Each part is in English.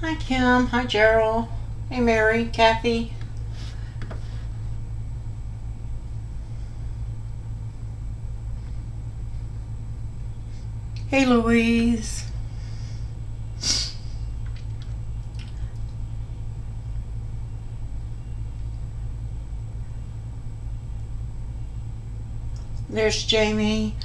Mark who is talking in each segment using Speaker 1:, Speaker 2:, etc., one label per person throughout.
Speaker 1: Hi Kim, hi Gerald, hey Mary, Kathy. Hey Louise. There's Jamie.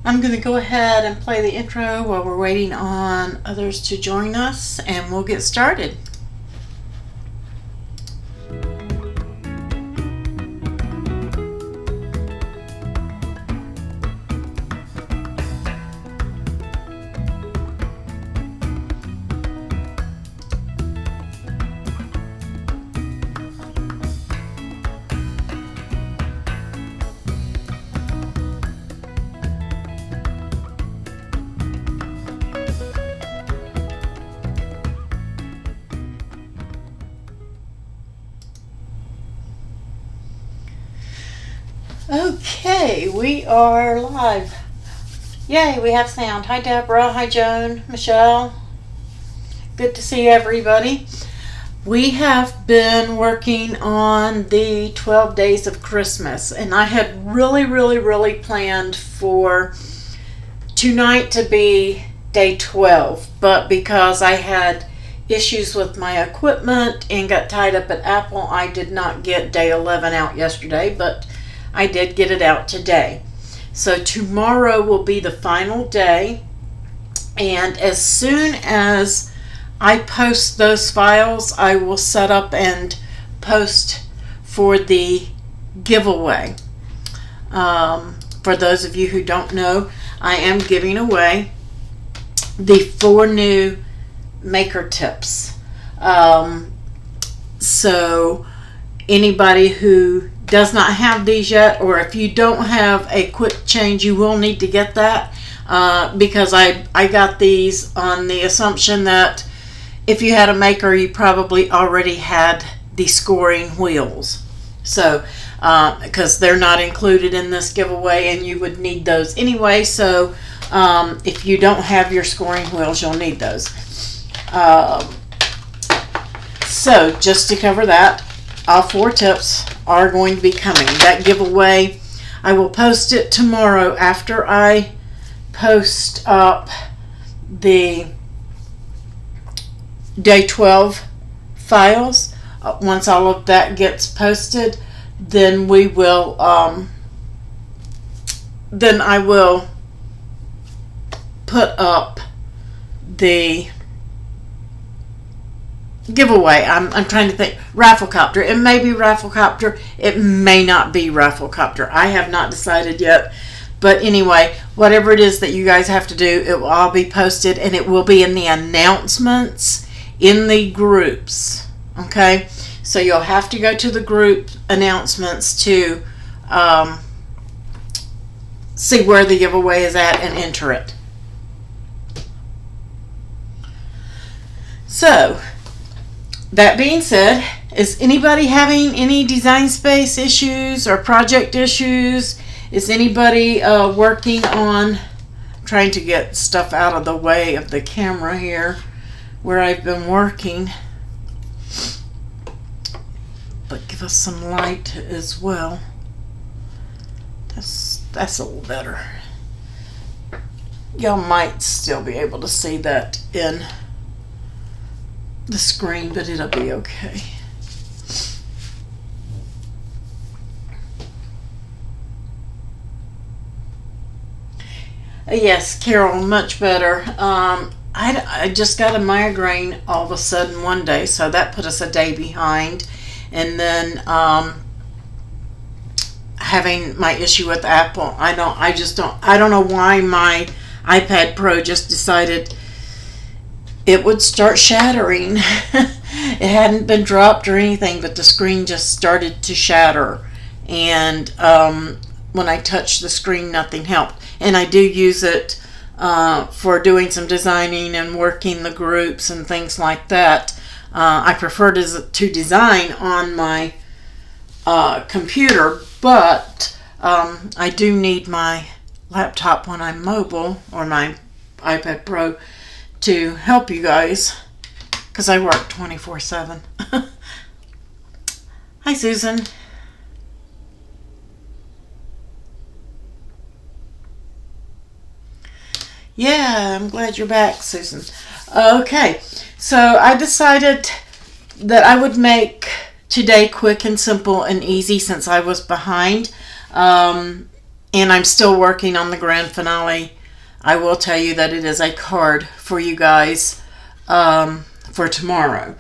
Speaker 1: I'm going to go ahead and play the intro while we're waiting on others to join us, and we'll get started. Okay, we are live. Yay, we have sound. Hi Deborah, hi Joan, Michelle. Good to see everybody. We have been working on the 12 days of Christmas, and I had really planned for tonight to be day 12, but because I had issues with my equipment and got tied up at Apple, I did not get day 11 out yesterday, but I did get it out today. So tomorrow will be the final day, and as soon as I post those files, I will set up and post for the giveaway. For those of you who don't know, I am giving away the 4 new maker tips. So anybody who does not have these yet, or if you don't have a quick change, you will need to get that, because I got these on the assumption that if you had a maker, you probably already had the scoring wheels. So because they're not included in this giveaway, and you would need those anyway. So if you don't have your scoring wheels, you'll need those. So just to cover that, all 4 tips are going to be coming. That giveaway, I will post it tomorrow after I post up the day 12 files. Once all of that gets posted, then we will then I will put up the giveaway. I'm trying to think. Rafflecopter. It may be Rafflecopter. It may not be Rafflecopter. I have not decided yet. But anyway, whatever it is that you guys have to do, it will all be posted, and it will be in the announcements in the groups. Okay? So you'll have to go to the group announcements to see where the giveaway is at and enter it. So, that being said, is anybody having any design space issues or project issues? Is anybody working on trying to get stuff out of the way of the camera here where I've been working? But give us some light as well. That's a little better. Y'all might still be able to see that in the screen, but it'll be okay. Yes, Carol, much better. I just got a migraine all of a sudden one day, so that put us a day behind. And then having my issue with Apple, I don't know why my iPad Pro just decided it would start shattering. It hadn't been dropped or anything, but the screen just started to shatter. And when I touched the screen, nothing helped. And I do use it for doing some designing and working the groups and things like that. I prefer to design on my computer, but I do need my laptop when I'm mobile, or my iPad Pro, to help you guys because I work 24/7. Hi, Susan. Yeah, I'm glad you're back, Susan. Okay, so I decided that I would make today quick and simple and easy since I was behind. And I'm still working on the grand finale. I will tell you that it is a card for you guys for tomorrow.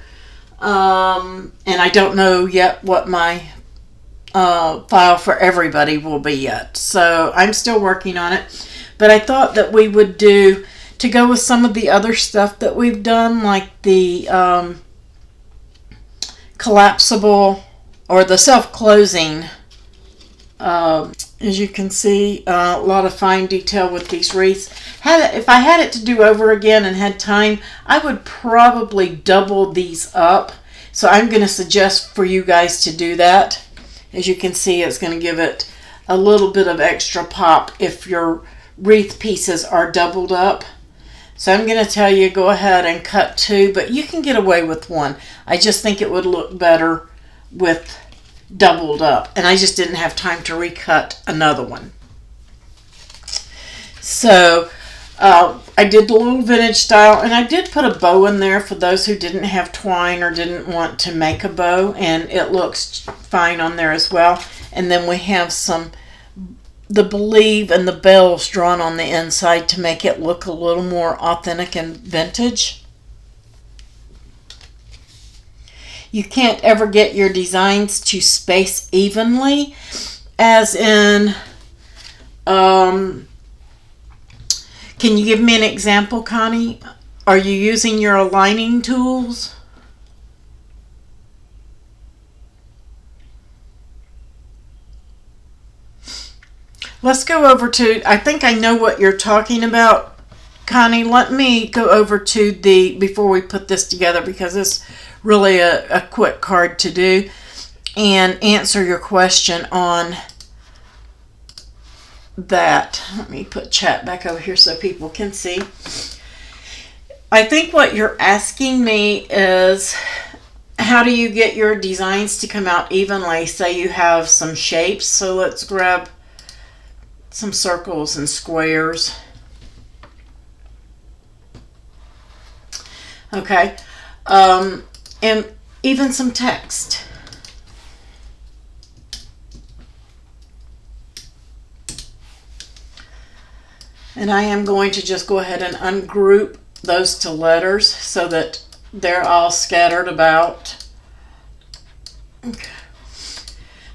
Speaker 1: And I don't know yet what my file for everybody will be yet. So I'm still working on it. But I thought that we would do, to go with some of the other stuff that we've done, like the collapsible or the self-closing. As you can see, a lot of fine detail with these wreaths. If I had it to do over again and had time, I would probably double these up. So I'm going to suggest for you guys to do that. As you can see, it's going to give it a little bit of extra pop if your wreath pieces are doubled up. So I'm going to tell you, go ahead and cut 2, but you can get away with 1. I just think it would look better with doubled up, and I just didn't have time to recut another one. So I did the little vintage style, and I did put a bow in there for those who didn't have twine or didn't want to make a bow, and it looks fine on there as well. And then we have the believe and the bells drawn on the inside to make it look a little more authentic and vintage. You can't ever get your designs to space evenly, as in, can you give me an example, Connie? Are you using your aligning tools? Let's go over to, I think I know what you're talking about, Connie. Let me go over to before we put this together, because it's really a quick card to do, and answer your question on that. Let me put chat back over here so people can see. I think what you're asking me is, how do you get your designs to come out evenly? Say you have some shapes, so let's grab some circles and squares. Okay. And even some text. And I am going to just go ahead and ungroup those to letters so that they're all scattered about. Okay.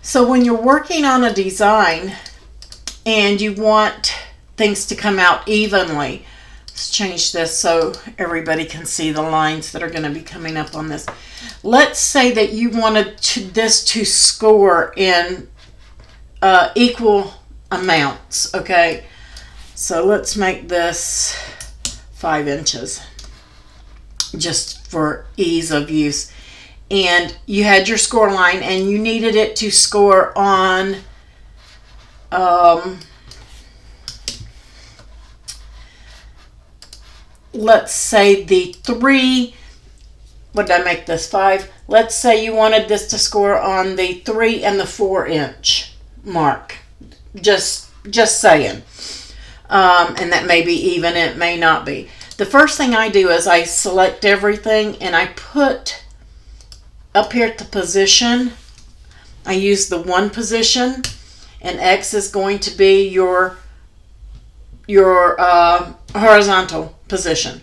Speaker 1: So when you're working on a design and you want things to come out evenly, let's change this so everybody can see the lines that are going to be coming up on this. Let's say that you wanted this to score in equal amounts, okay? So let's make this 5 inches, just for ease of use. And you had your score line, and you needed it to score on let's say the 3, what did I make this, 5? Let's say you wanted this to score on the 3 and the 4 inch mark. Just saying. And that may be even, it may not be. The first thing I do is I select everything and I put up here at the position, I use the 1 position, and X is going to be your horizontal position,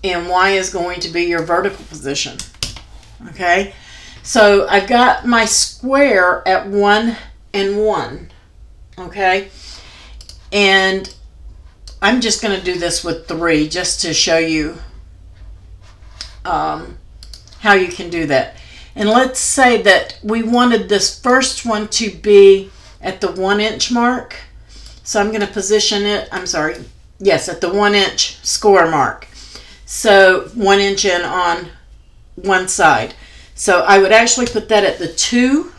Speaker 1: and Y is going to be your vertical position. Okay, so I've got my square at 1 and 1. Okay, and I'm just going to do this with 3 just to show you how you can do that. And let's say that we wanted this first one to be at the 1 inch mark. So I'm going to position it, at the 1 inch score mark. So 1 inch in on one side. So I would actually put that at the 2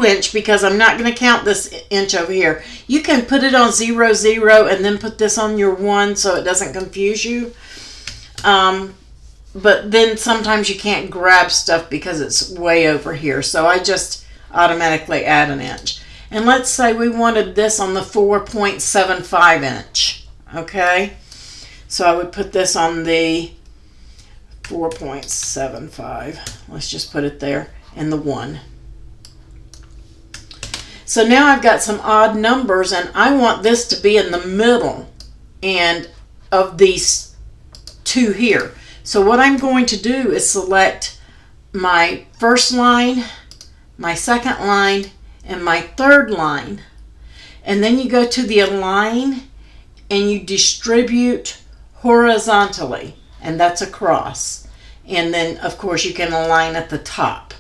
Speaker 1: inch, because I'm not going to count this inch over here. You can put it on 0, 0, and then put this on your 1 so it doesn't confuse you. but then sometimes you can't grab stuff because it's way over here. So I just automatically add an inch. And let's say we wanted this on the 4.75 inch. Okay. So I would put this on the 4.75. Let's just put it there and the 1. So now I've got some odd numbers and I want this to be in the middle and of these two here. So what I'm going to do is select my first line, my second line, and my third line. And then you go to the align and you distribute horizontally, and that's across. And then of course you can align at the top.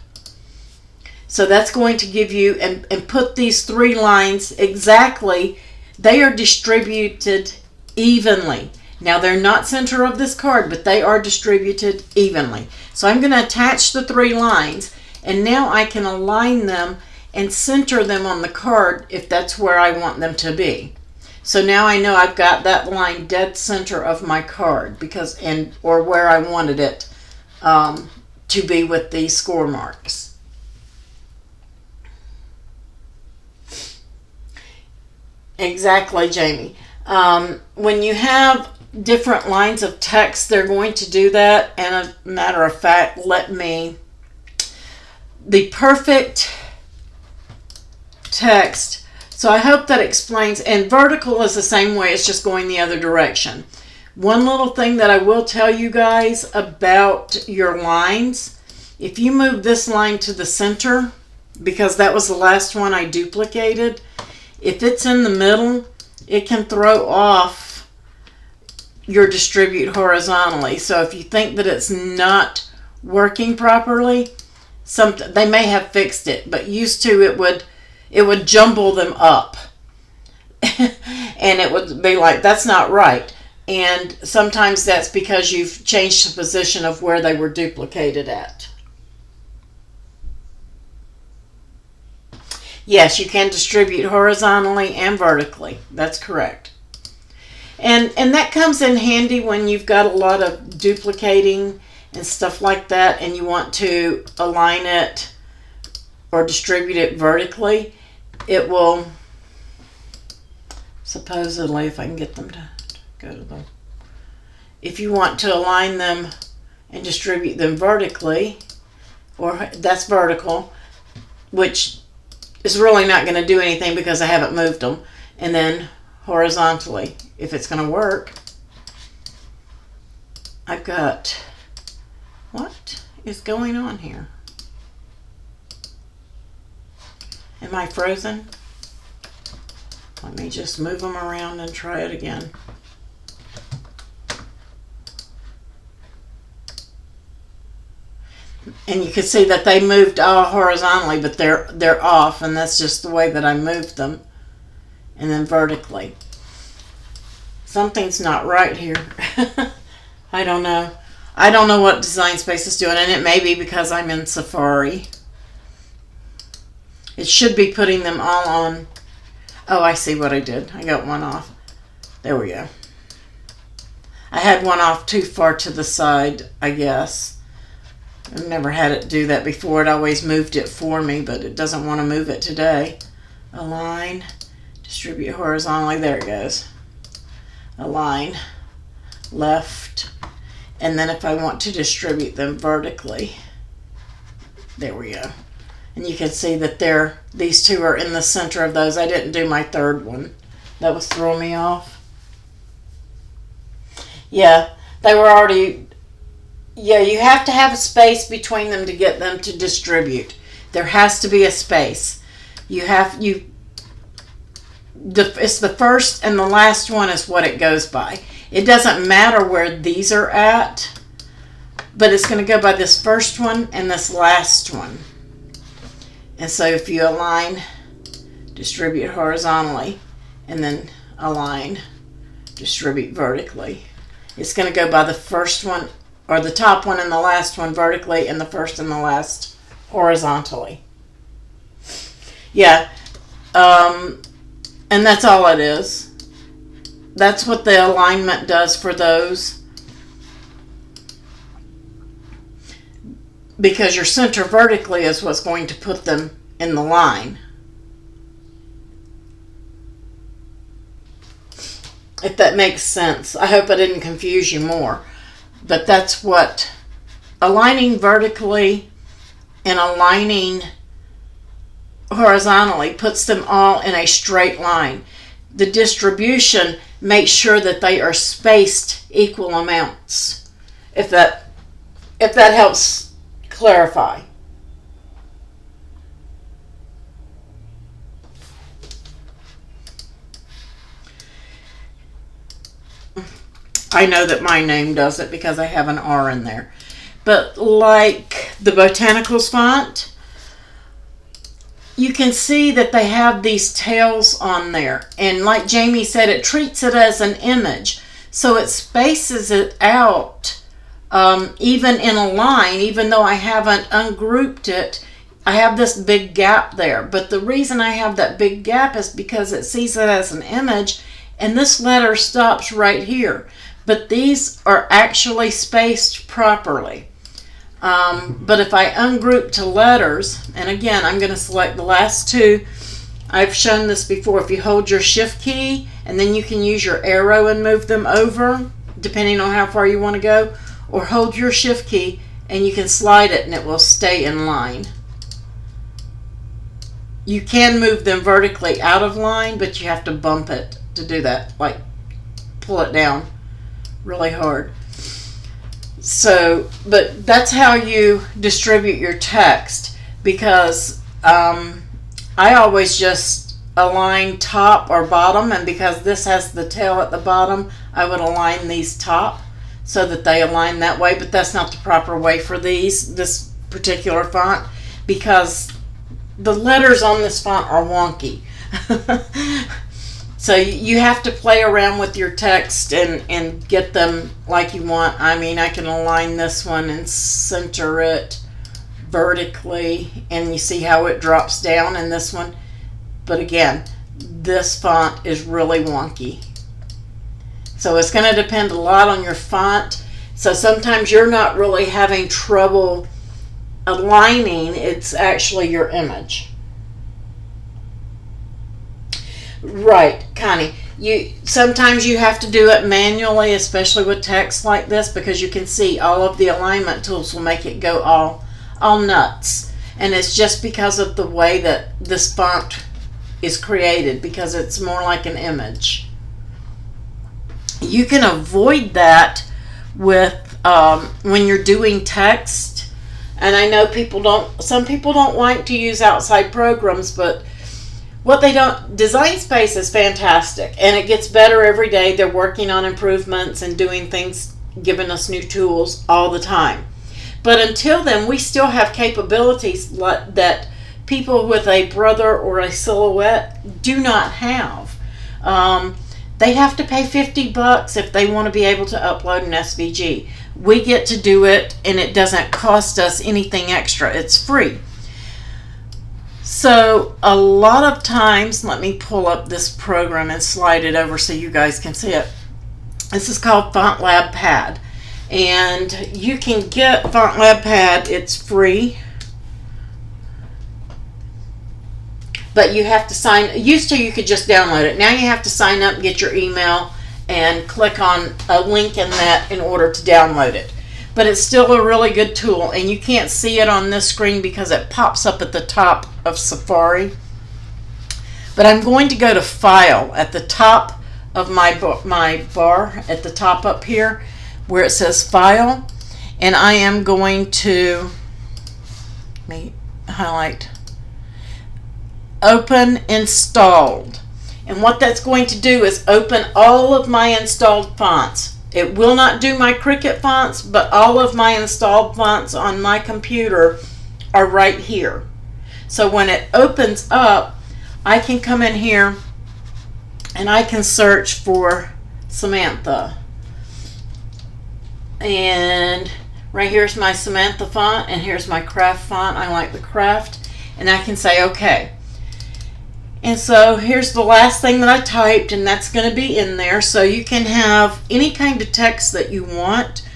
Speaker 1: So that's going to give you, and put these 3 lines exactly, they are distributed evenly. Now they're not center of this card, but they are distributed evenly. So I'm going to attach the 3 lines, and now I can align them and center them on the card if that's where I want them to be. So now I know I've got that line dead center of my card, because, or where I wanted it to be with the score marks. Exactly, Jamie. When you have different lines of text, they're going to do that. And a matter of fact, the perfect text. So I hope that explains. And vertical is the same way. It's just going the other direction. One little thing that I will tell you guys about your lines. If you move this line to the center, because that was the last one I duplicated, if it's in the middle, it can throw off your distribute horizontally. So if you think that it's not working properly, they may have fixed it, but used to it would jumble them up. And it would be like, that's not right. And sometimes that's because you've changed the position of where they were duplicated at. Yes, you can distribute horizontally and vertically. That's correct. And that comes in handy when you've got a lot of duplicating and stuff like that, and you want to align it or distribute it vertically. It will, supposedly, if I can get them to go to them. If you want to align them and distribute them vertically, or that's vertical, which is really not going to do anything because I haven't moved them, and then horizontally, if it's going to work. I've got, what is going on here? Am I frozen? Let me just move them around and try it again. And you can see that they moved all horizontally, but they're off, and that's just the way that I moved them. And then vertically. Something's not right here. I don't know. I don't know what Design Space is doing, and it may be because I'm in Safari. It should be putting them all on. Oh, I see what I did. I got one off. There we go. I had one off too far to the side, I guess. I've never had it do that before. It always moved it for me, but it doesn't want to move it today. Align, distribute horizontally. There it goes. Align, left, and then if I want to distribute them vertically, there we go. And you can see that these two are in the center of those. I didn't do my third one. That was throwing me off. Yeah, they were already. Yeah, you have to have a space between them to get them to distribute. There has to be a space. It's the first and the last one is what it goes by. It doesn't matter where these are at, but it's going to go by this first one and this last one. And so if you align, distribute horizontally, and then align, distribute vertically, it's going to go by the first one, or the top one and the last one vertically, and the first and the last horizontally. Yeah, and that's all it is. That's what the alignment does for those. because your center vertically is what's going to put them in the line. If that makes sense. I hope I didn't confuse you more. But that's what aligning vertically and aligning horizontally puts them all in a straight line. The distribution makes sure that they are spaced equal amounts. If that helps clarify. I know that my name does it because I have an R in there. But like the Botanicals font, you can see that they have these tails on there. And like Jamie said, it treats it as an image. So it spaces it out even in a line, even though I haven't ungrouped it. I have this big gap there. But the reason I have that big gap is because it sees it as an image. And this letter stops right here. But these are actually spaced properly. But if I ungroup to letters, and again, I'm going to select the last two. I've shown this before. If you hold your shift key, and then you can use your arrow and move them over, depending on how far you want to go, or hold your shift key, and you can slide it, and it will stay in line. You can move them vertically out of line, but you have to bump it to do that, like pull it down really hard. So, but that's how you distribute your text, because I always just align top or bottom, and because this has the tail at the bottom, I would align these top so that they align that way, but that's not the proper way for this particular font, because the letters on this font are wonky. So you have to play around with your text and get them like you want. I mean, I can align this one and center it vertically, and you see how it drops down in this one. But again, this font is really wonky. So it's going to depend a lot on your font. So sometimes you're not really having trouble aligning. It's actually your image. Right, Connie. Sometimes you have to do it manually, especially with text like this, because you can see all of the alignment tools will make it go all nuts. And it's just because of the way that this font is created, because it's more like an image. You can avoid that with when you're doing text. And I know some people don't like to use outside programs, but what they don't, Design Space is fantastic, and it gets better every day. They're working on improvements and doing things, giving us new tools all the time. But until then, we still have capabilities that people with a brother or a silhouette do not have. They have to pay $50 if they want to be able to upload an SVG. We get to do it, and it doesn't cost us anything extra. It's free. So a lot of times, let me pull up this program and slide it over so you guys can see it. This is called Font Lab Pad, and you can get Font Lab Pad. It's free, but you have to sign. Used to you could just download it. Now you have to sign up, get your email, and click on a link in that in order to download it. But it's still a really good tool, and you can't see it on this screen because it pops up at the top of Safari. But I'm going to go to File at the top of my bar, at the top up here where it says File, and I am going to highlight Open Installed. And what that's going to do is open all of my installed fonts. It will not do my Cricut fonts, but all of my installed fonts on my computer are right here. So when it opens up, I can come in here and I can search for Samantha. And right here's my Samantha font, and here's my craft font. I like the craft. And I can say OK. And so here's the last thing that I typed, and that's going to be in there. So you can have any kind of text that you want.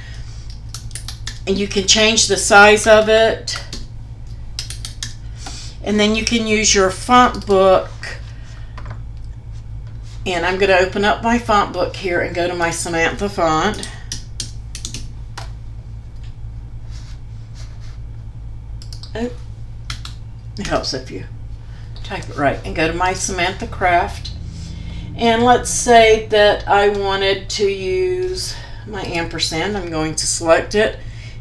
Speaker 1: And you can change the size of it. And then you can use your font book. And I'm going to open up my font book here and go to my Samantha font. Oh, it helps if you type it right. And go to my Samantha Craft. And let's say that I wanted to use my ampersand. I'm going to select it.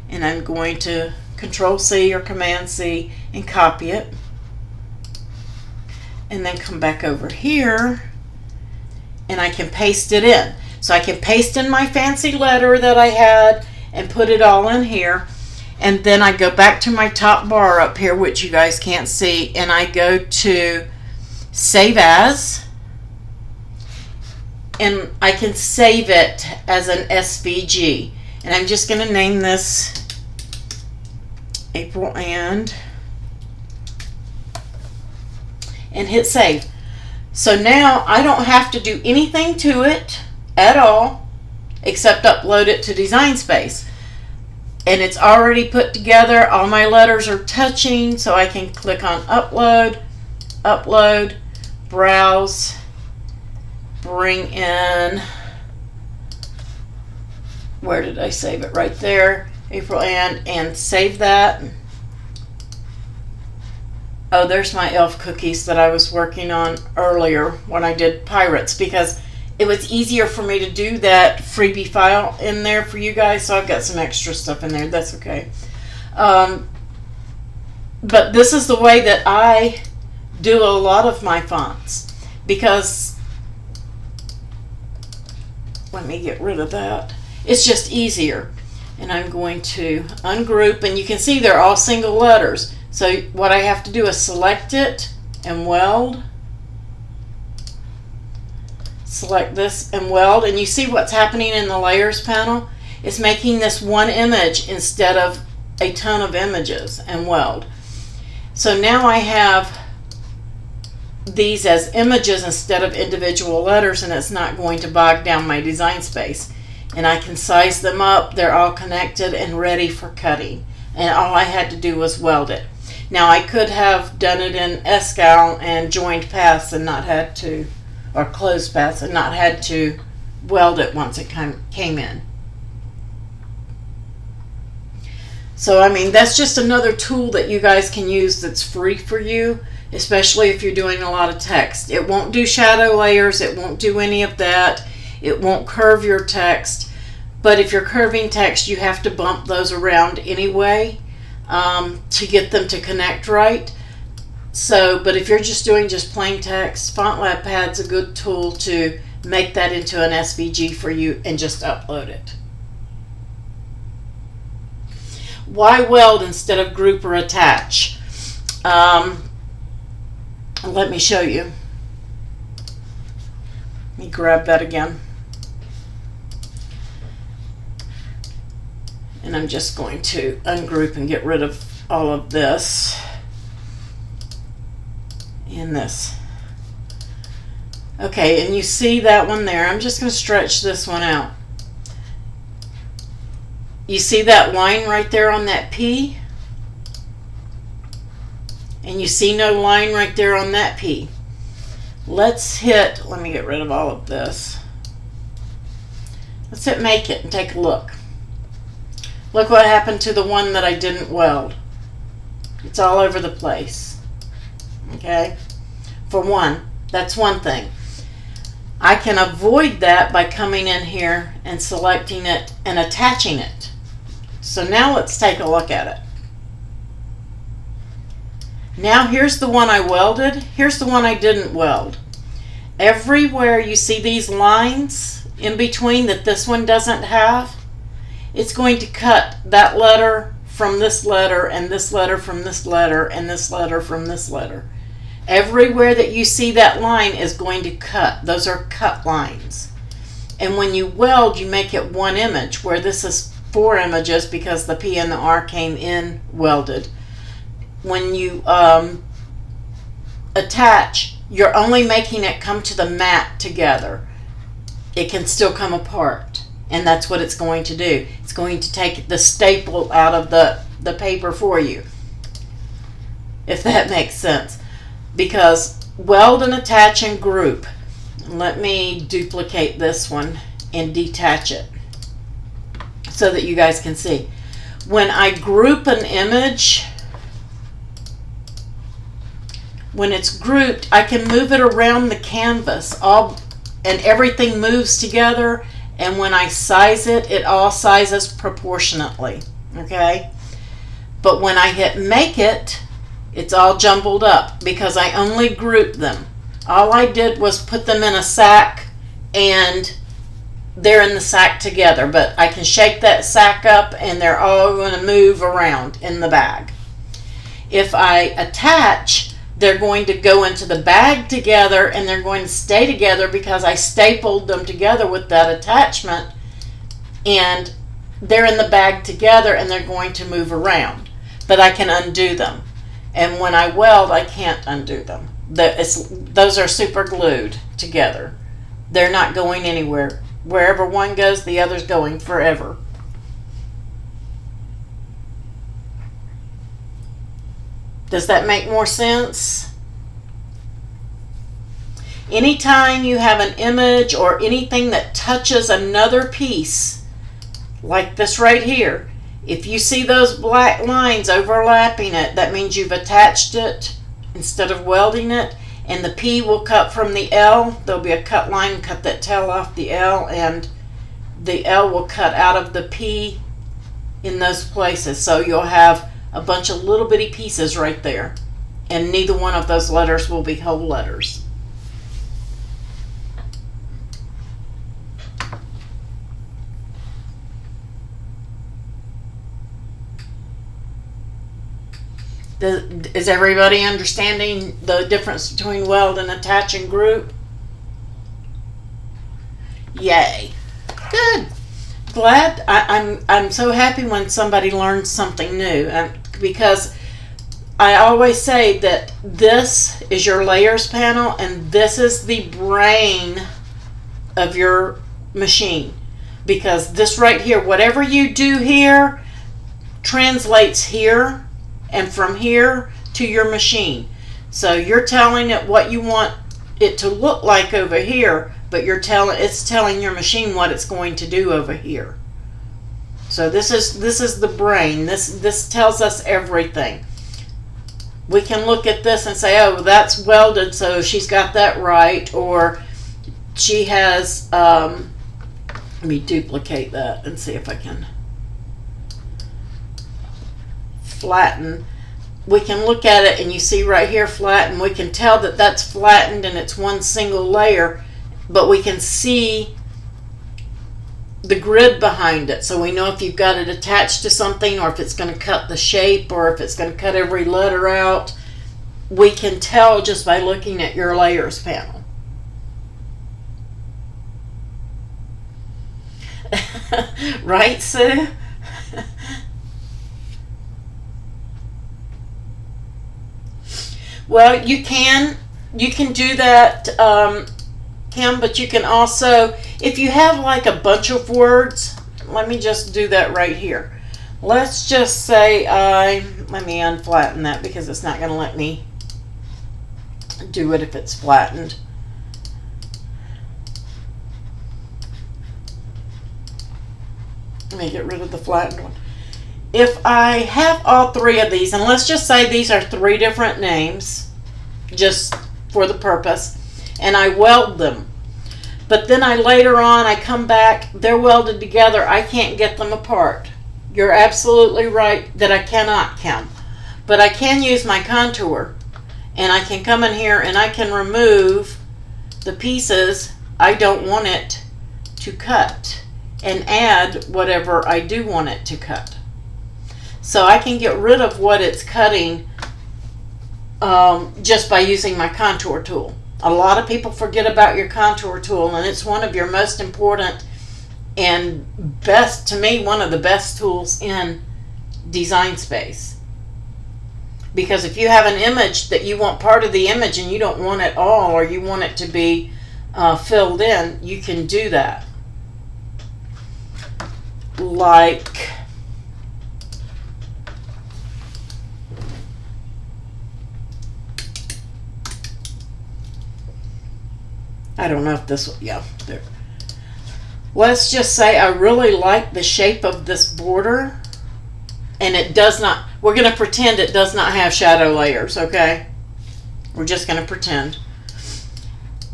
Speaker 1: And I'm going to Control C or Command C and copy it. And then come back over here. And I can paste it in. So I can paste in my fancy letter that I had and put it all in here. And then I go back to my top bar up here, which you guys can't see, and I go to Save As. And I can save it as an SVG. And I'm just going to name this April and hit save. So now I don't have to do anything to it at all except upload it to Design Space. And it's already put together. All my letters are touching, so I can click on Upload, Upload, Browse, bring in, where did I save it? Right there, April and save that. Oh, there's my elf cookies that I was working on earlier when I did Pirates, because it was easier for me to do that freebie file in there for you guys, so I've got some extra stuff in there. That's okay. But this is the way that I do a lot of my fonts, because let me get rid of that. It's just easier. And I'm going to ungroup, and you can see they're all single letters. So what I have to do is select it and weld. Select this and weld, and you see what's happening in the layers panel? It's making this one image instead of a ton of images, and weld. So now I have these as images instead of individual letters, and it's not going to bog down my Design Space. And I can size them up. They're all connected and ready for cutting. And all I had to do was weld it. Now I could have done it in Escal and joined paths and not had to, or closed paths and not had to weld it once it came in. So I mean, that's just another tool that you guys can use that's free for you, especially if you're doing a lot of text. It won't do shadow layers, it won't do any of that, it won't curve your text, but if you're curving text, you have to bump those around anyway to get them to connect right. So, but if you're just doing just plain text, FontLab Pad's a good tool to make that into an SVG for you and just upload it. Why weld instead of group or attach? Let me show you. Let me grab that again. And I'm just going to ungroup and get rid of all of this and this. Okay, and you see that one there. I'm just going to stretch this one out. You see that line right there on that P? And you see no line right there on that P. Let's hit, let me get rid of all of this. Let's hit Make It and take a look. Look what happened to the one that I didn't weld. It's all over the place. Okay? For one, that's one thing. I can avoid that by coming in here and selecting it and attaching it. So now let's take a look at it. Now here's the one I welded. Here's the one I didn't weld. Everywhere you see these lines in between that this one doesn't have, it's going to cut that letter from this letter and this letter from this letter and this letter from this letter. Everywhere that you see that line is going to cut. Those are cut lines. And when you weld, you make it one image, where this is 4 images because the P and the R came in welded. When you attach, you're only making it come to the mat together. It can still come apart. And that's what it's going to do. It's going to take the staple out of the paper for you, if that makes sense. Because weld and attach and group. Let me duplicate this one and detach it so that you guys can see. When I group an image, when it's grouped, I can move it around the canvas and everything moves together, and when I size it, it all sizes proportionately, okay? But when I hit make it, it's all jumbled up because I only grouped them. All I did was put them in a sack, and they're in the sack together, but I can shake that sack up and they're all going to move around in the bag. If I attach, they're going to go into the bag together, and they're going to stay together because I stapled them together with that attachment, and they're in the bag together and they're going to move around. But I can undo them. And when I weld, I can't undo them. Those are super glued together. They're not going anywhere. Wherever one goes, the other's going forever. Does that make more sense? Anytime you have an image or anything that touches another piece, like this right here, if you see those black lines overlapping it, that means you've attached it instead of welding it, and the P will cut from the L. There'll be a cut line, cut that tail off the L, and the L will cut out of the P in those places. So you'll have a bunch of little bitty pieces right there, and neither one of those letters will be whole letters. Is everybody understanding the difference between weld and attach and group? Yay. Good. Glad. I'm so happy when somebody learns something new, because I always say that this is your layers panel and this is the brain of your machine, because this right here, whatever you do here translates here and from here to your machine. So you're telling it what you want it to look like over here, but it's telling your machine what it's going to do over here. So this is the brain. This tells us everything. We can look at this and say, oh, that's welded, so she's got that right, or she has let me duplicate that and see if I can flatten. We can look at it and you see right here flatten. We can tell that that's flattened and it's one single layer, but we can see the grid behind it, so we know if you've got it attached to something, or if it's going to cut the shape, or if it's going to cut every letter out. We can tell just by looking at your layers panel. Right, Sue? Well, you can do that, Kim, but you can also, if you have like a bunch of words, let me just do that right here. Let's just say let me unflatten that because it's not going to let me do it if it's flattened. Let me get rid of the flattened one. If I have all three of these, and let's just say these are three different names, just for the purpose, and I weld them, but then later on I come back, they're welded together, I can't get them apart. You're absolutely right that I cannot, Kim, but I can use my contour, and I can come in here and I can remove the pieces I don't want it to cut and add whatever I do want it to cut. So I can get rid of what it's cutting just by using my contour tool. A lot of people forget about your contour tool, and it's one of your most important and best, to me, one of the best tools in Design Space. Because if you have an image that you want part of the image and you don't want it all, or you want it to be filled in, you can do that. like, I don't know if this, yeah, there. Let's just say I really like the shape of this border, and it does not, we're going to pretend it does not have shadow layers, okay? We're just going to pretend.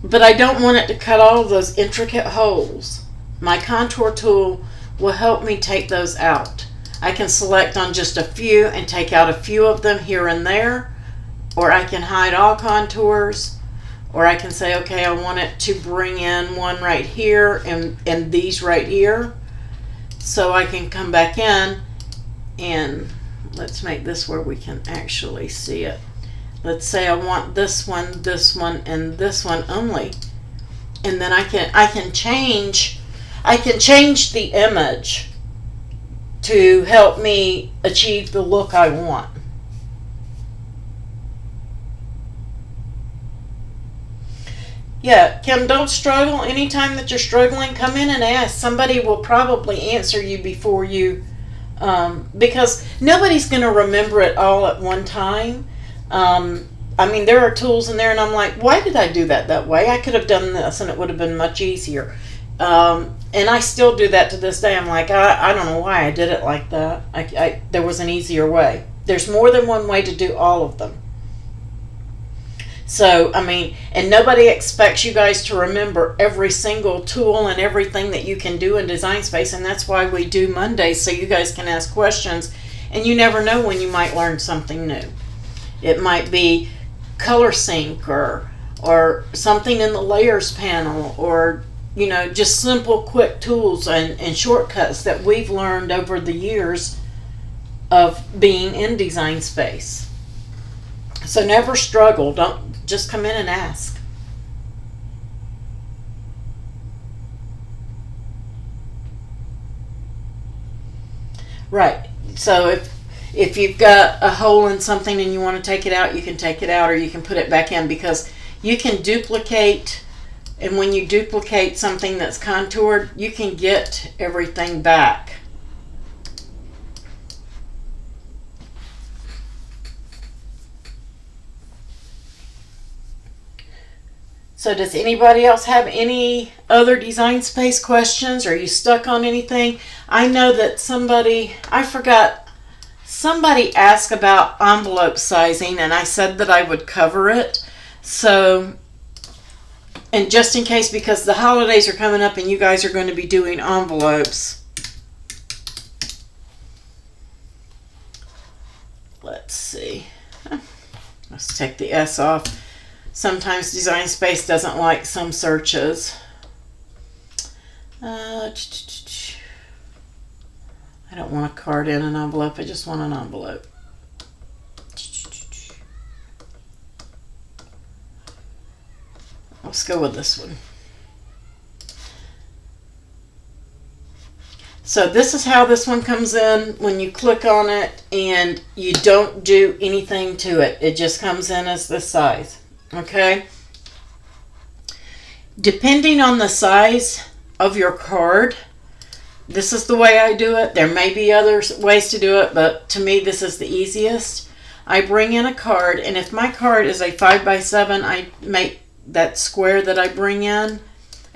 Speaker 1: But I don't want it to cut all of those intricate holes. My contour tool will help me take those out. I can select on just a few and take out a few of them here and there, or I can hide all contours. Or I can say, okay, I want it to bring in one right here and these right here. So I can come back in and let's make this where we can actually see it. Let's say I want this one, and this one only. And then I can change the image to help me achieve the look I want. Yeah, Kim, don't struggle. Anytime that you're struggling, come in and ask. Somebody will probably answer you before you, because nobody's going to remember it all at one time. I mean, there are tools in there, and I'm like, why did I do that way? I could have done this, and it would have been much easier. And I still do that to this day. I'm like, I don't know why I did it like that. There was an easier way. There's more than one way to do all of them. So, I mean, and nobody expects you guys to remember every single tool and everything that you can do in Design Space, and that's why we do Mondays, so you guys can ask questions, and you never know when you might learn something new. It might be color sync or something in the layers panel, or, you know, just simple quick tools and shortcuts that we've learned over the years of being in Design Space. So never struggle. Don't just come in and ask. Right. So if you've got a hole in something and you want to take it out, you can take it out, or you can put it back in, because you can duplicate, and when you duplicate something that's contoured, you can get everything back. So does anybody else have any other Design Space questions? Are you stuck on anything? I know that somebody asked about envelope sizing, and I said that I would cover it. So, and just in case, because the holidays are coming up and you guys are going to be doing envelopes. Let's see. Let's take the S off. Sometimes Design Space doesn't like some searches. I don't want a card in an envelope. I just want an envelope. Let's go with this one. So this is how this one comes in when you click on it, and you don't do anything to it. It just comes in as this size. Okay, depending on the size of your card, this is the way I do it. There may be other ways to do it, but to me this is the easiest. I bring in a card, and if my card is a 5x7, I make that square that I bring in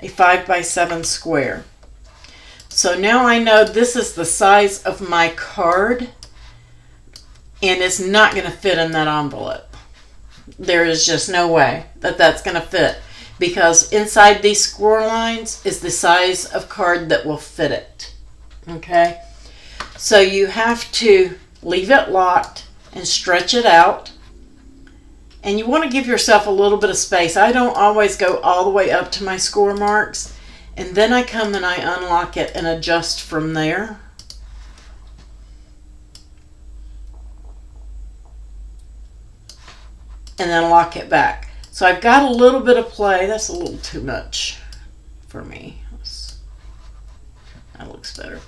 Speaker 1: a 5x7 square. So now I know this is the size of my card, and it's not going to fit in that envelope. There is just no way that that's going to fit, because inside these score lines is the size of card that will fit it. Okay, so you have to leave it locked and stretch it out, and you want to give yourself a little bit of space. I don't always go all the way up to my score marks, and then I come and I unlock it and adjust from there. And then lock it back. So I've got a little bit of play. That's a little too much for me. That looks better.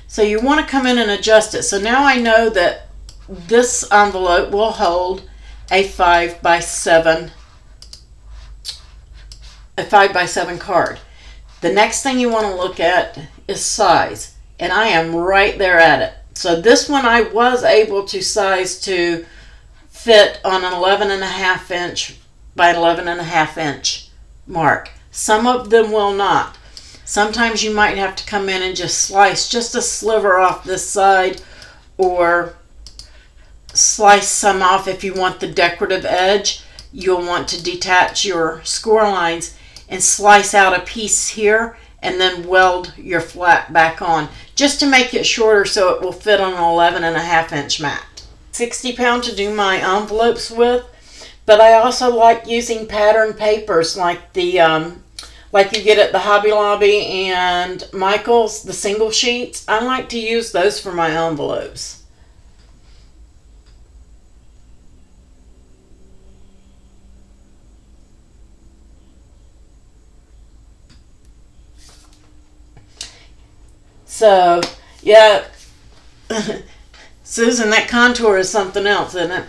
Speaker 1: So you want to come in and adjust it. So now I know that this envelope will hold a 5x7 card. The next thing you want to look at is size. and I am right there at it. So this one I was able to size to fit on an 11.5 inch by 11.5 inch mark. Some of them will not. Sometimes you might have to come in and just slice just a sliver off this side, or slice some off if you want the decorative edge. You'll want to detach your score lines and slice out a piece here and then weld your flat back on just to make it shorter so it will fit on an 11.5 inch mat. 60 pound to do my envelopes with, but I also like using pattern papers like the like you get at the Hobby Lobby and Michael's, the single sheets. I like to use those for my envelopes. So, yeah, Susan, that contour is something else, isn't it?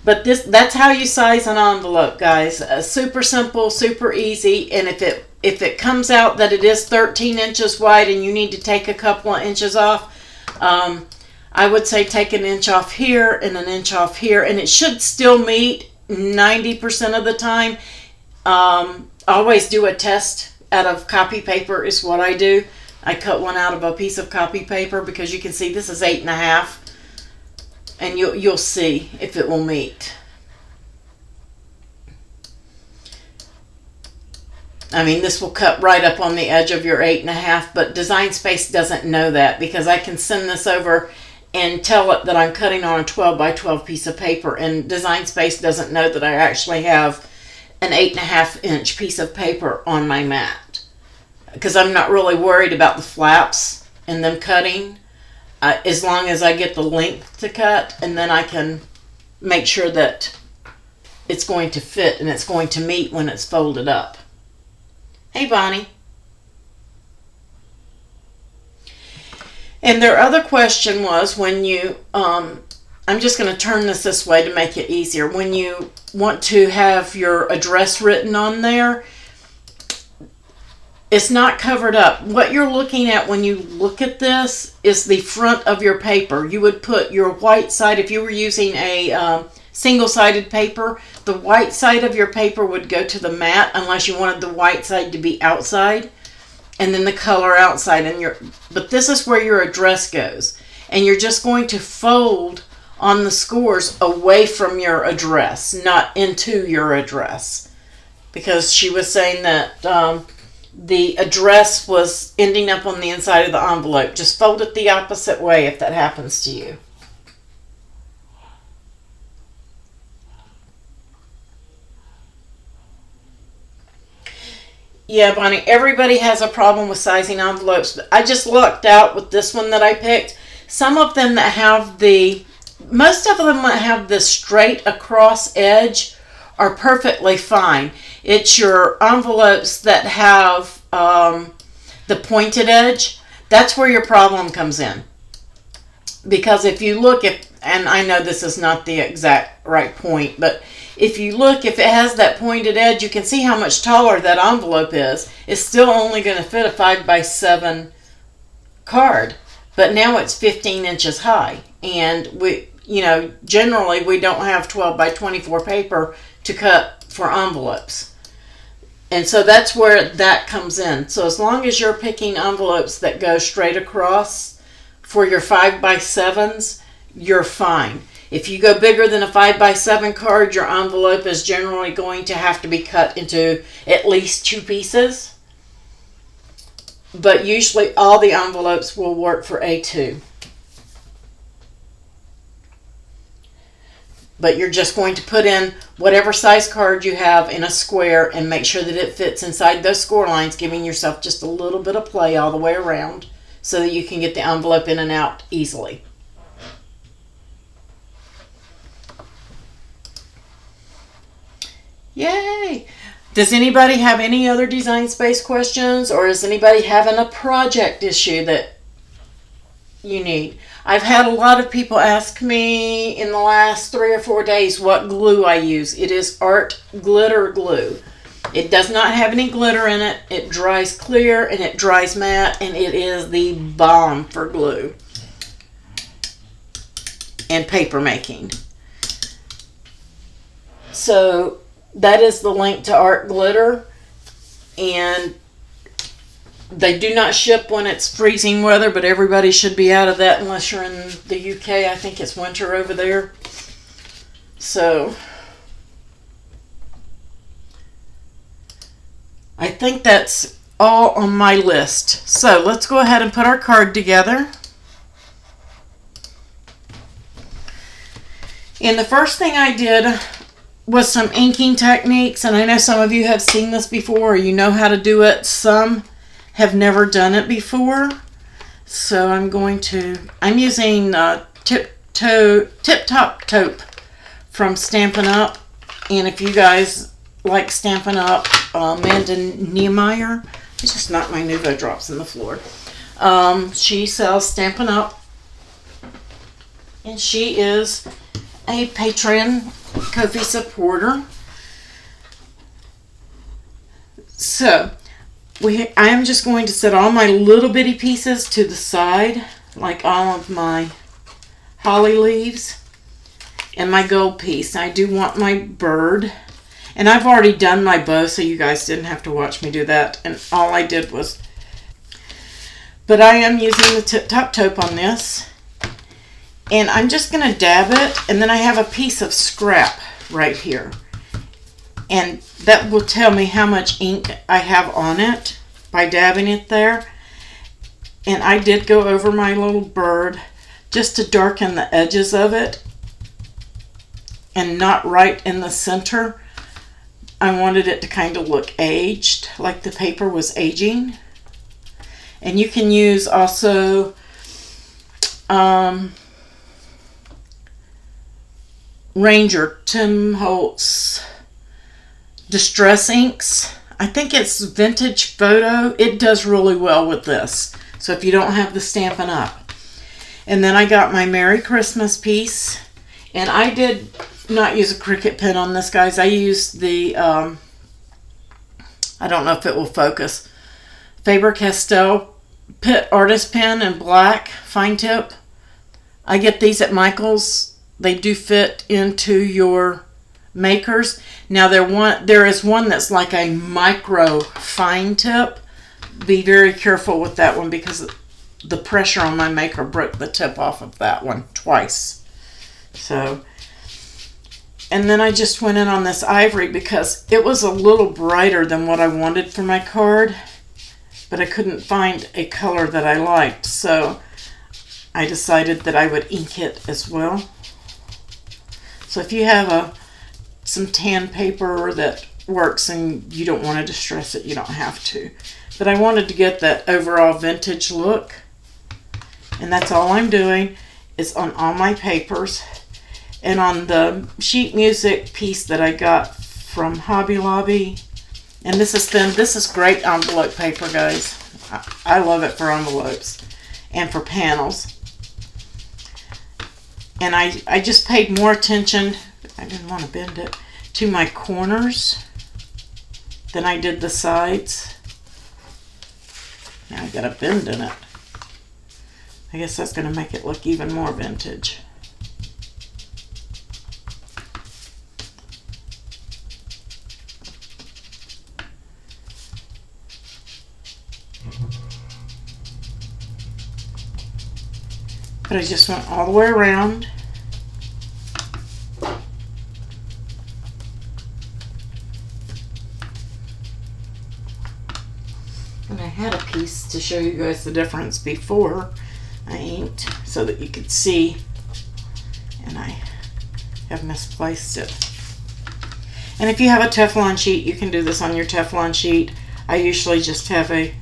Speaker 1: But that's how you size an envelope, guys. Super simple, super easy, and if it comes out that it is 13 inches wide and you need to take a couple of inches off, I would say take an inch off here and an inch off here, and it should still meet 90% of the time. Always do a test out of copy paper is what I do. I cut one out of a piece of copy paper because you can see this is 8.5, and you'll see if it will meet. I mean, this will cut right up on the edge of your 8.5, but Design Space doesn't know that because I can send this over and tell it that I'm cutting on a 12 by 12 piece of paper, and Design Space doesn't know that I actually have an 8.5 inch piece of paper on my mat, because I'm not really worried about the flaps and them cutting, as long as I get the length to cut, and then I can make sure that it's going to fit and it's going to meet when it's folded up. Hey, Bonnie. And their other question was, when you, I'm just going to turn this way to make it easier. When you want to have your address written on there, it's not covered up. What you're looking at when you look at this is the front of your paper. You would put your white side, if you were using a single-sided paper, the white side of your paper would go to the mat unless you wanted the white side to be outside, and then the color outside. But this is where your address goes, and you're just going to fold on the scores away from your address, not into your address, because she was saying that the address was ending up on the inside of the envelope. Just fold it the opposite way if that happens to you. Yeah, Bonnie, everybody has a problem with sizing envelopes. I just lucked out with this one that I picked. Some of them that have most of them that have the straight across edge are perfectly fine. It's your envelopes that have the pointed edge. That's where your problem comes in. Because if you look at, and I know this is not the exact right point, but if you look, if it has that pointed edge, you can see how much taller that envelope is. It's still only going to fit a 5 by 7 card, but now it's 15 inches high. And generally we don't have 12 by 24 paper to cut for envelopes. And so that's where that comes in. So as long as you're picking envelopes that go straight across for your 5 by 7s, you're fine. If you go bigger than a 5 by 7 card, your envelope is generally going to have to be cut into at least 2 pieces. But usually all the envelopes will work for A2. But you're just going to put in whatever size card you have in a square and make sure that it fits inside those score lines, giving yourself just a little bit of play all the way around so that you can get the envelope in and out easily. Yay! Does anybody have any other Design Space questions, or is anybody having a project issue that you need? I've had a lot of people ask me in the last 3 or 4 days what glue I use. It is Art Glitter Glue. It does not have any glitter in it. It dries clear and it dries matte, and it is the bomb for glue and paper making. So that is the link to Art Glitter, and they do not ship when it's freezing weather, but everybody should be out of that unless you're in the UK. I think it's winter over there. So I think that's all on my list. So let's go ahead and put our card together. And the first thing I did was some inking techniques, and I know some of you have seen this before, or you know how to do it. Some have never done it before. So I'm using Tip Top Taupe from Stampin' Up. And if you guys like Stampin' Up, Amanda Niemeyer, I just knocked my Nuvo drops in the floor. She sells Stampin' Up, and she is a Patreon Ko-fi supporter. So I am just going to set all my little bitty pieces to the side, like all of my holly leaves and my gold piece. I do want my bird, and I've already done my bow, so you guys didn't have to watch me do that, and all I did was, but I am using the Tip Top Taupe on this. And I'm just going to dab it, and then I have a piece of scrap right here. And that will tell me how much ink I have on it by dabbing it there. And I did go over my little bird just to darken the edges of it and not right in the center. I wanted it to kind of look aged, like the paper was aging. And you can use also Ranger Tim Holtz Distress Inks. I think it's Vintage Photo. It does really well with this. So if you don't have the Stampin' Up. And then I got my Merry Christmas piece. And I did not use a Cricut pen on this, guys. I used the, I don't know if it will focus, Faber-Castell Artist Pen in black, fine tip. I get these at Michael's. They do fit into your makers. Now there is one that's like a micro fine tip. Be very careful with that one because the pressure on my maker broke the tip off of that one twice. So, and then I just went in on this ivory because it was a little brighter than what I wanted for my card, but I couldn't find a color that I liked. So I decided that I would ink it as well. So if you have some tan paper that works and you don't want to distress it, you don't have to. But I wanted to get that overall vintage look. And that's all I'm doing is on all my papers. And on the sheet music piece that I got from Hobby Lobby. And this is thin. This is great envelope paper, guys. I love it for envelopes and for panels. And I just paid more attention, I didn't want to bend it, to my corners than I did the sides. Now I got a bend in it. I guess that's going to make it look even more vintage. But I just went all the way around. And I had a piece to show you guys the difference before I inked so that you could see. And I have misplaced it. And if you have a Teflon sheet, you can do this on your Teflon sheet. I usually just have a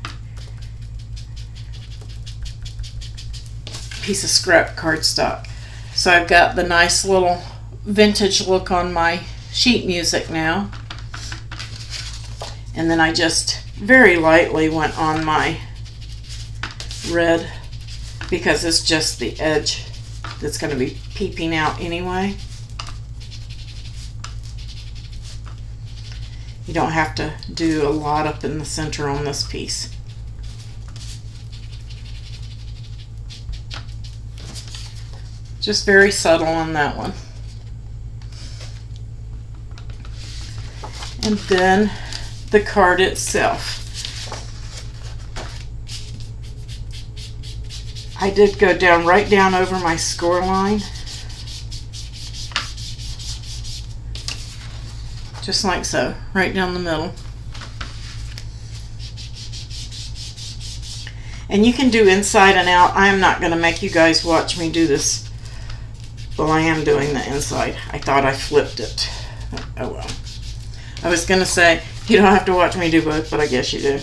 Speaker 1: piece of scrap cardstock. So I've got the nice little vintage look on my sheet music now. And then I just very lightly went on my red because it's just the edge that's going to be peeping out anyway. You don't have to do a lot up in the center on this piece. Just very subtle on that one. And then the card itself. I did go down right down over my score line. Just like so, right down the middle. And you can do inside and out. I am not going to make you guys watch me do this. Well, I am doing the inside. I thought I flipped it. Oh well. I was going to say, you don't have to watch me do both, but I guess you do.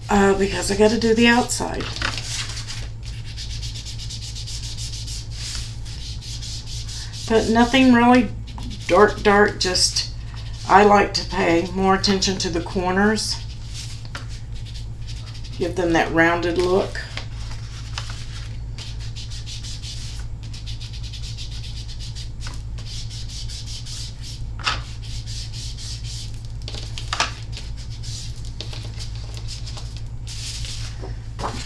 Speaker 1: Because I got to do the outside. But nothing really dark, just I like to pay more attention to the corners. Give them that rounded look.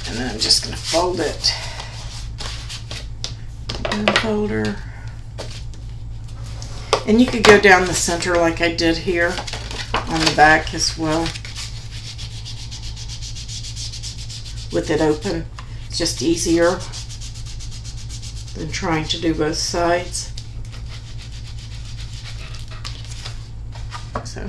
Speaker 1: And then I'm just going to fold it in the folder. And you could go down the center like I did here on the back as well. With it open. It's just easier than trying to do both sides. So.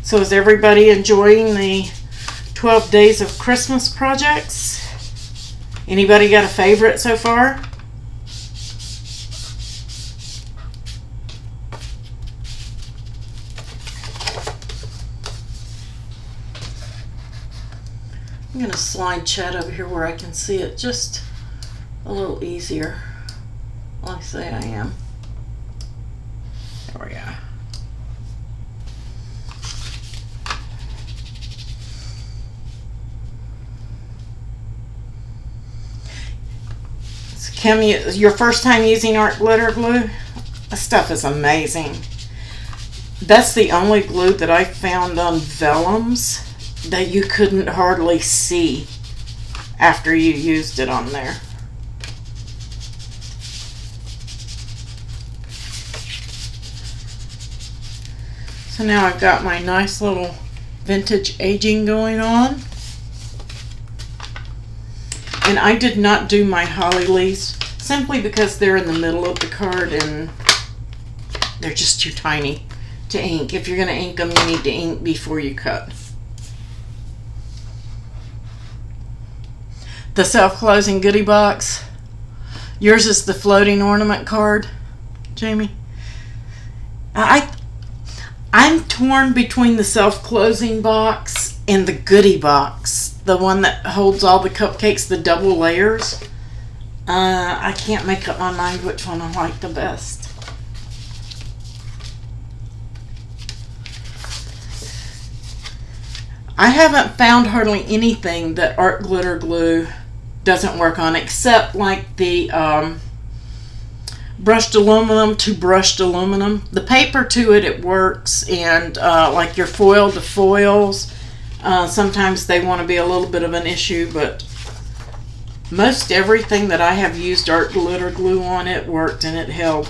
Speaker 1: So is everybody enjoying the 12 days of Christmas projects? Anybody got a favorite so far? I'm going to slide Chad over here where I can see it just a little easier. Well, I say I am. There we go. Kim, your first time using art glitter glue? This stuff is amazing. That's the only glue that I found on vellums that you couldn't hardly see after you used it on there. So now I've got my nice little vintage aging going on. And I did not do my holly leaves simply because they're in the middle of the card and they're just too tiny to ink. If you're going to ink them, you need to ink before you cut. The self-closing goodie box. Yours is the floating ornament card, Jamie. I'm torn between the self-closing box and the goodie box. The one that holds all the cupcakes, the double layers. I can't make up my mind which one I like the best. I haven't found hardly anything that art glitter glue doesn't work on, except like the brushed aluminum to brushed aluminum. The paper to it works, and like your foil to foils, sometimes they want to be a little bit of an issue, but most everything that I have used art glitter glue on, it worked and it held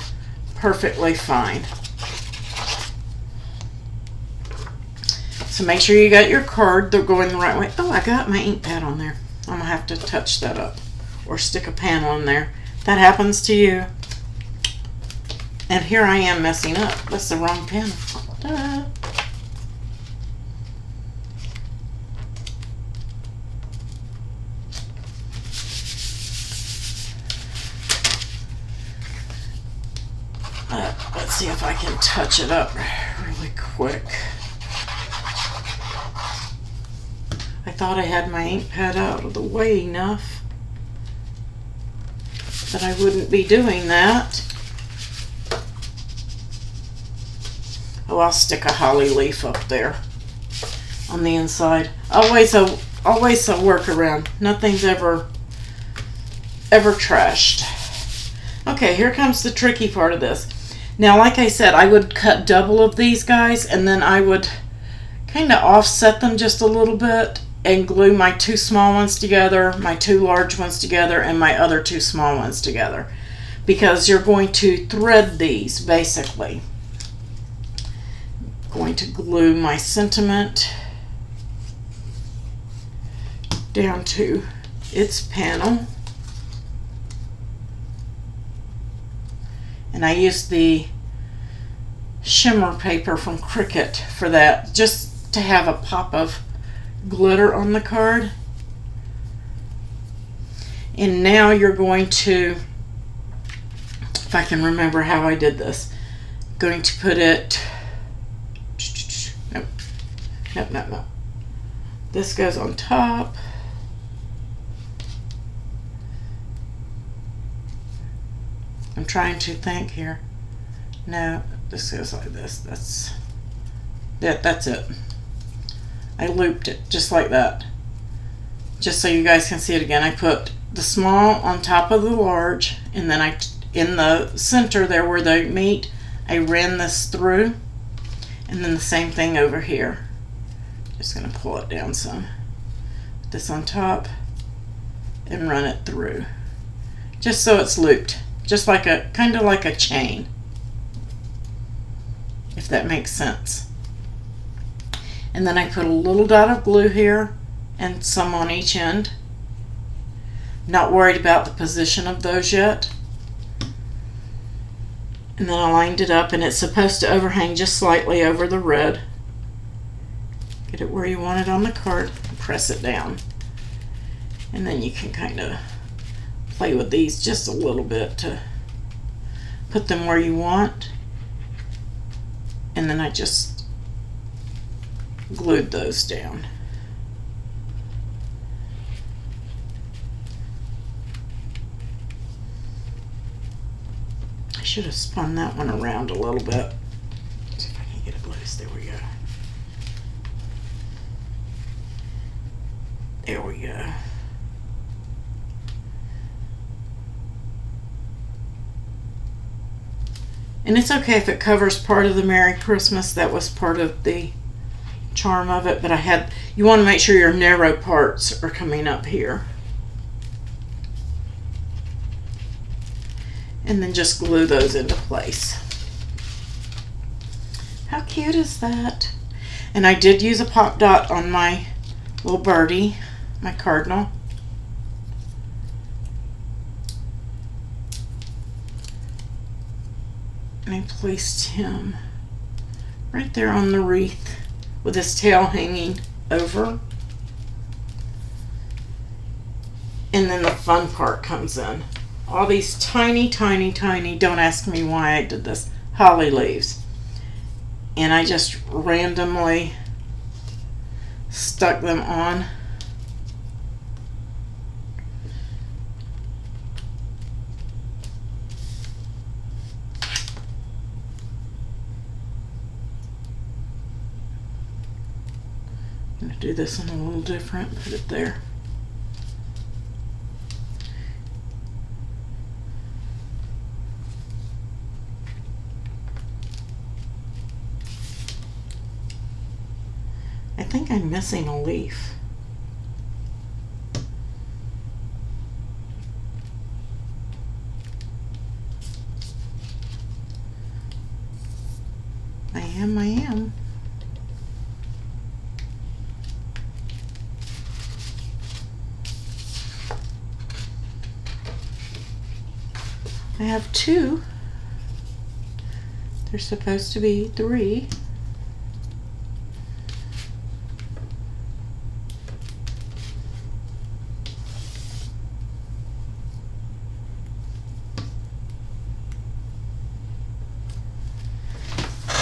Speaker 1: perfectly fine. So make sure you got your card, they're going the right way. Oh, I got my ink pad on there. I'm gonna have to touch that up or stick a panel in there. That happens to you. And here I am messing up. That's the wrong pen. Ta-da. Let's see if I can touch it up really quick. I thought I had my ink pad out of the way enough that I wouldn't be doing that. Oh, I'll stick a holly leaf up there on the inside. Always a always a workaround. Nothing's ever trashed. Okay, here comes the tricky part of this. Now, like I said, I would cut double of these guys, and then I would kind of offset them just a little bit and glue my 2 small ones together, my 2 large ones together, and my other 2 small ones together. Because you're going to thread these, basically. I'm going to glue my sentiment down to its panel. And I used the shimmer paper from Cricut for that, just to have a pop of glitter on the card. And now you're going to, if I can remember how I did this, going to put it, nope. This goes on top. I'm trying to think here. No, this goes like this. That's it. I looped it just like that. Just so you guys can see it again. I put the small on top of the large, and then in the center there where they meet, I ran this through, and then the same thing over here. Just gonna pull it down some. Put this on top and run it through. Just so it's looped. Just like kind of like a chain, if that makes sense. And then I put a little dot of glue here and some on each end. Not worried about the position of those yet. And then I lined it up, and it's supposed to overhang just slightly over the red. Get it where you want it on the card, and press it down. And then you can kind of play with these just a little bit to put them where you want. And then I just glued those down. I should have spun that one around a little bit. See if I can get it loose. There we go. There we go. And it's okay if it covers part of the Merry Christmas. That was part of the charm of it. But you want to make sure your narrow parts are coming up here. And then just glue those into place. How cute is that? And I did use a pop dot on my little birdie, my cardinal. And I placed him right there on the wreath with his tail hanging over. And then the fun part comes in. All these tiny, don't ask me why I did this, holly leaves. And I just randomly stuck them on. I'm going to do this one a little different, put it there. I think I'm missing a leaf. I am. I have 2. There's supposed to be 3.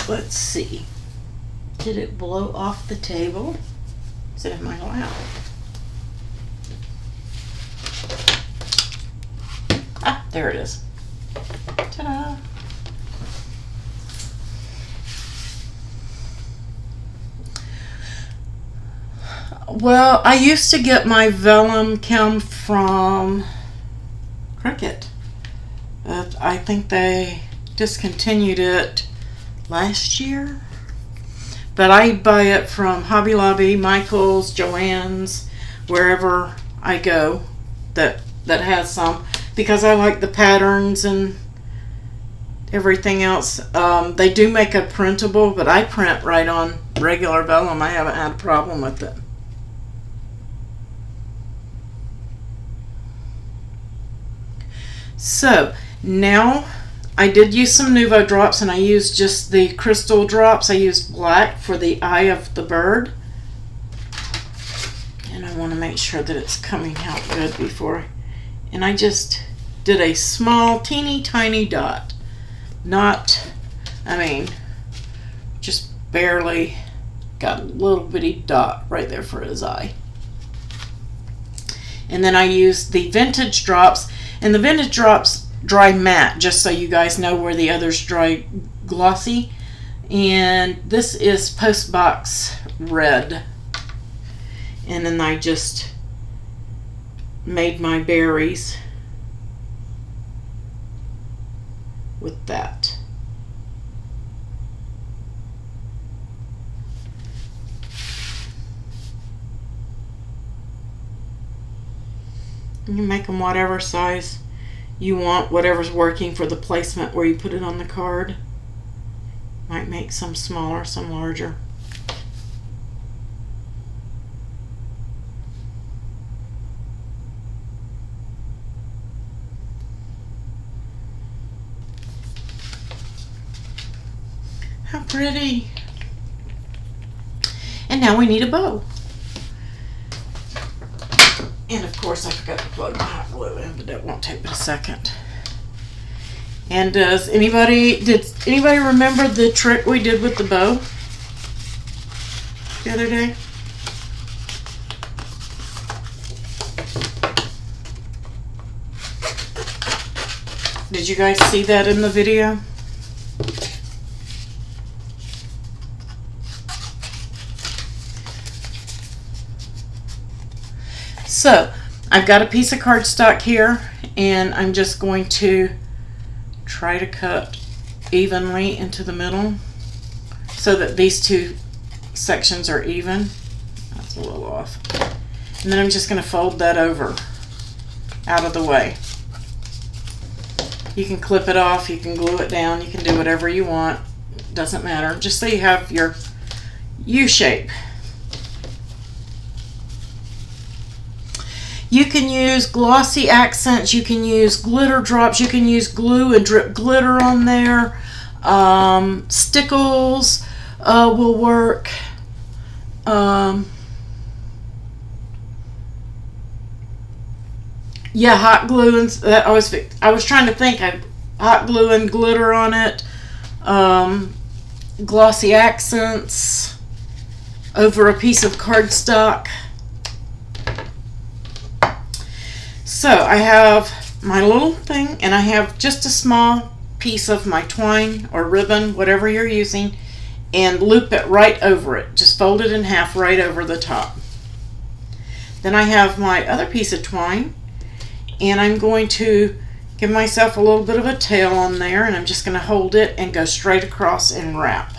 Speaker 1: Let's see. Did it blow off the table? Is it in my lap? Ah, there it is. Ta-da! Well, I used to get my vellum come from Cricut. But I think they discontinued it last year. But I buy it from Hobby Lobby, Michael's, Joann's, wherever I go that has some, because I like the patterns and everything else. They do make a printable, but I print right on regular vellum. I haven't had a problem with it. So now I did use some Nuvo drops, and I used just the crystal drops. I used black for the eye of the bird, and I want to make sure that it's coming out good before. And I just did a small teeny tiny dot, not, I mean, just barely got a little bitty dot right there for his eye. And then I used the vintage drops, and the vintage drops dry matte, just so you guys know, where the others dry glossy. And this is Postbox Red. And then I just made my berries with that. You can make them whatever size you want, whatever's working for the placement where you put it on the card. Might make some smaller, some larger. How pretty. And now we need a bow. And of course I forgot to plug my hot glue in, but that won't take but a second. And did anybody remember the trick we did with the bow the other day? Did you guys see that in the video? So I've got a piece of cardstock here, and I'm just going to try to cut evenly into the middle so that these two sections are even. That's a little off. And then I'm just going to fold that over out of the way. You can clip it off, you can glue it down, you can do whatever you want. It doesn't matter. Just so you have your U shape. You can use glossy accents, you can use glitter drops, you can use glue and drip glitter on there. Stickles will work. Yeah, hot glue and that I was trying to think. Hot glue and glitter on it. Glossy accents over a piece of cardstock. So I have my little thing, and I have just a small piece of my twine or ribbon, whatever you're using, and loop it right over it. Just fold it in half right over the top. Then I have my other piece of twine, and I'm going to give myself a little bit of a tail on there, and I'm just going to hold it and go straight across and wrap.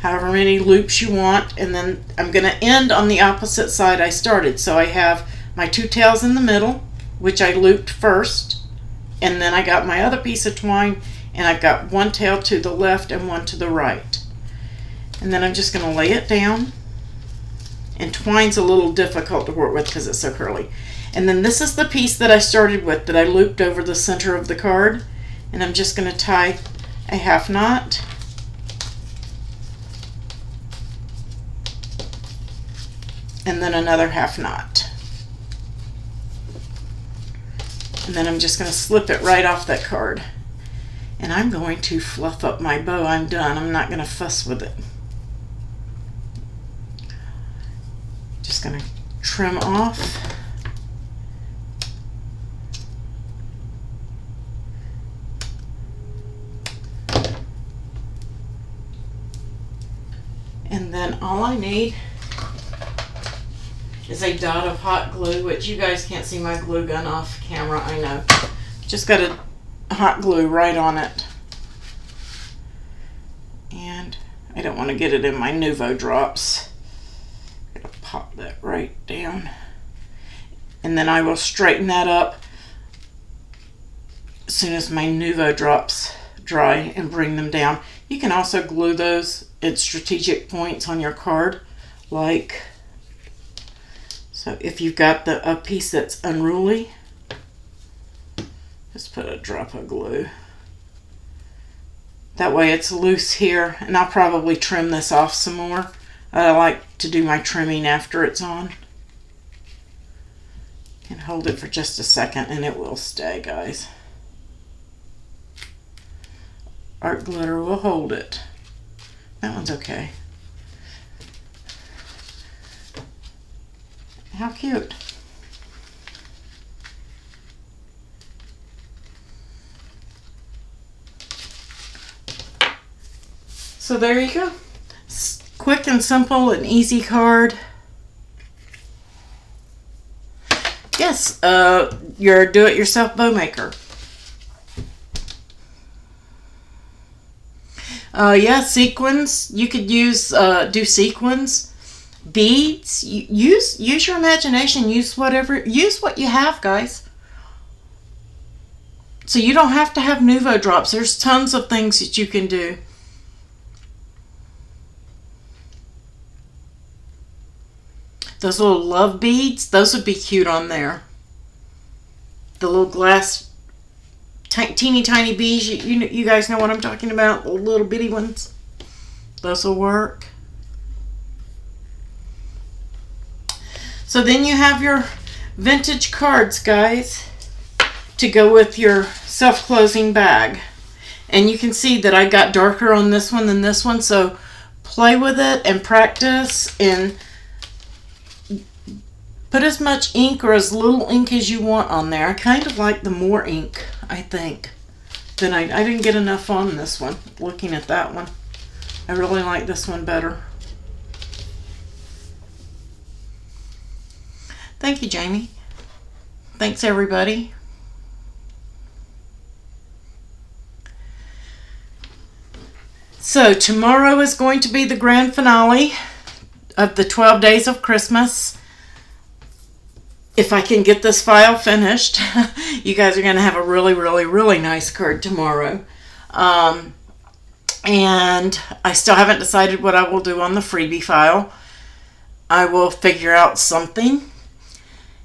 Speaker 1: However many loops you want, and then I'm going to end on the opposite side I started. So I have my two tails in the middle, which I looped first, and then I got my other piece of twine, and I've got one tail to the left and one to the right. And then I'm just going to lay it down, and twine's a little difficult to work with because it's so curly. And then this is the piece that I started with that I looped over the center of the card, and I'm just going to tie a half knot. And then another half knot. And then I'm just going to slip it right off that card. And I'm going to fluff up my bow. I'm done. I'm not going to fuss with it. Just going to trim off. And then all I need is a dot of hot glue, which you guys can't see my glue gun off camera, I know. Just got a hot glue right on it. And I don't want to get it in my Nuvo drops. I'm going to pop that right down. And then I will straighten that up as soon as my Nuvo drops dry and bring them down. You can also glue those at strategic points on your card, like so. If you've got a piece that's unruly, just put a drop of glue. That way it's loose here, and I'll probably trim this off some more. I like to do my trimming after it's on. And hold it for just a second and it will stay, guys. Art glitter will hold it. That one's okay. How cute. So there you go. Quick and simple and easy card. Yes, you're a do-it-yourself bow maker. Yeah, sequins. You could use do sequins, beads. Use your imagination. Use what you have, guys. So you don't have to have Nuvo drops. There's tons of things that you can do. Those little love beads, those would be cute on there. The little glass, teeny tiny beads, you guys know what I'm talking about, the little bitty ones. Those will work. So then you have your vintage cards, guys, to go with your self-closing bag. And you can see that I got darker on this one than this one, so play with it and practice and put as much ink or as little ink as you want on there. I kind of like the more ink, I think. Then I didn't get enough on this one, looking at that one. I really like this one better. Thank you, Jamie. Thanks, everybody. So tomorrow is going to be the grand finale of the 12 Days of Christmas. If I can get this file finished, you guys are going to have a really, really, really nice card tomorrow. And I still haven't decided what I will do on the freebie file. I will figure out something.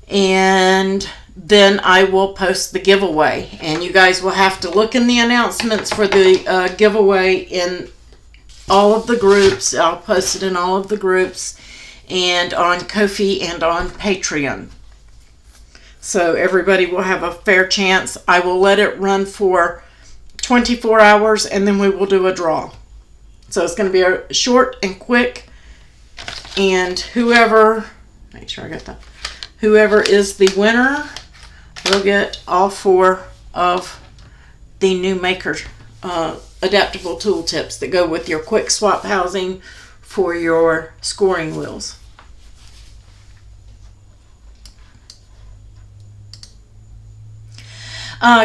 Speaker 1: And then I will post the giveaway. And you guys will have to look in the announcements for the giveaway in all of the groups. I'll post it in all of the groups. And on Ko-fi and on Patreon. So everybody will have a fair chance. I will let it run for 24 hours and then we will do a draw. So it's going to be a short and quick. And whoever, make sure I got that, whoever is the winner will get all 4 of the new Maker adaptable tool tips that go with your quick swap housing for your scoring wheels.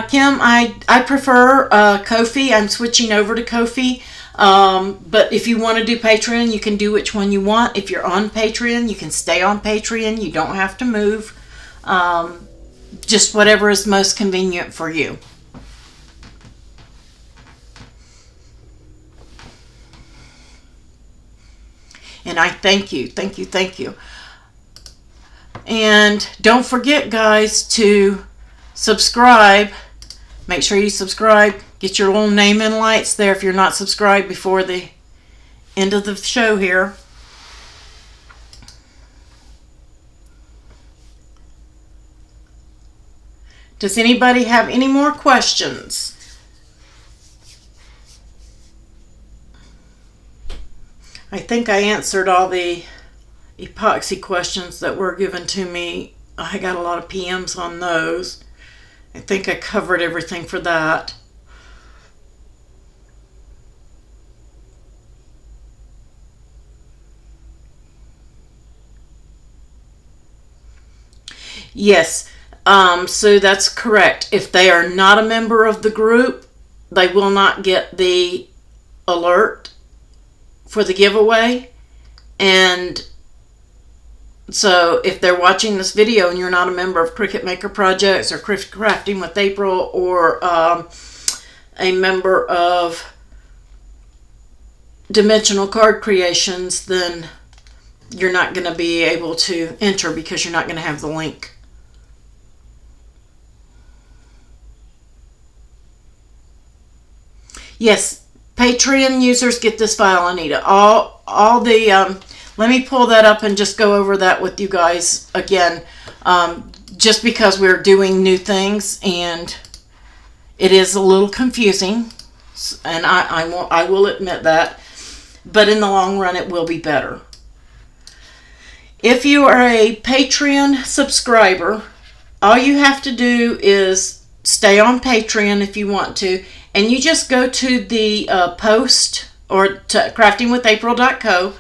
Speaker 1: Kim, I prefer Ko-fi. I'm switching over to Ko-fi. But if you want to do Patreon, you can do which one you want. If you're on Patreon, you can stay on Patreon. You don't have to move. Just whatever is most convenient for you. And I thank you, thank you, thank you. And don't forget, guys, to subscribe. Make sure you subscribe. Get your little name in lights there if you're not subscribed before the end of the show here. Does anybody have any more questions? I think I answered all the epoxy questions that were given to me. I got a lot of PMs on those. I think I covered everything for that. Yes, so that's correct. If they are not a member of the group, they will not get the alert for the giveaway. And so if they're watching this video and you're not a member of Cricut Maker Projects or Crafting with April or a member of Dimensional Card Creations, then you're not going to be able to enter because you're not going to have the link. Yes, Patreon users get this file, Anita. All the let me pull that up and just go over that with you guys again, just because we're doing new things and it is a little confusing, and I will admit that, but in the long run it will be better. If you are a Patreon subscriber, all you have to do is stay on Patreon if you want to, and you just go to the post or to craftingwithapril.co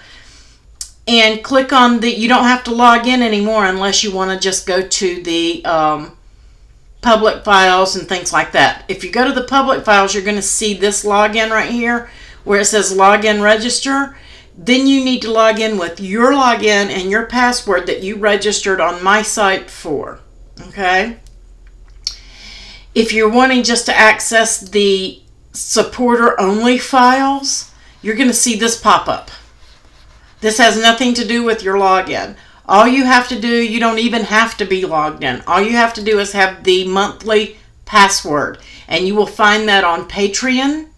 Speaker 1: and click on the, you don't have to log in anymore unless you want to just go to the public files and things like that. If you go to the public files, you're going to see this login right here where it says login register. Then you need to log in with your login and your password that you registered on my site for. Okay? If you're wanting just to access the supporter only files, you're going to see this pop up. This has nothing to do with your login. All you have to do, you don't even have to be logged in. All you have to do is have the monthly password. And you will find that on Patreon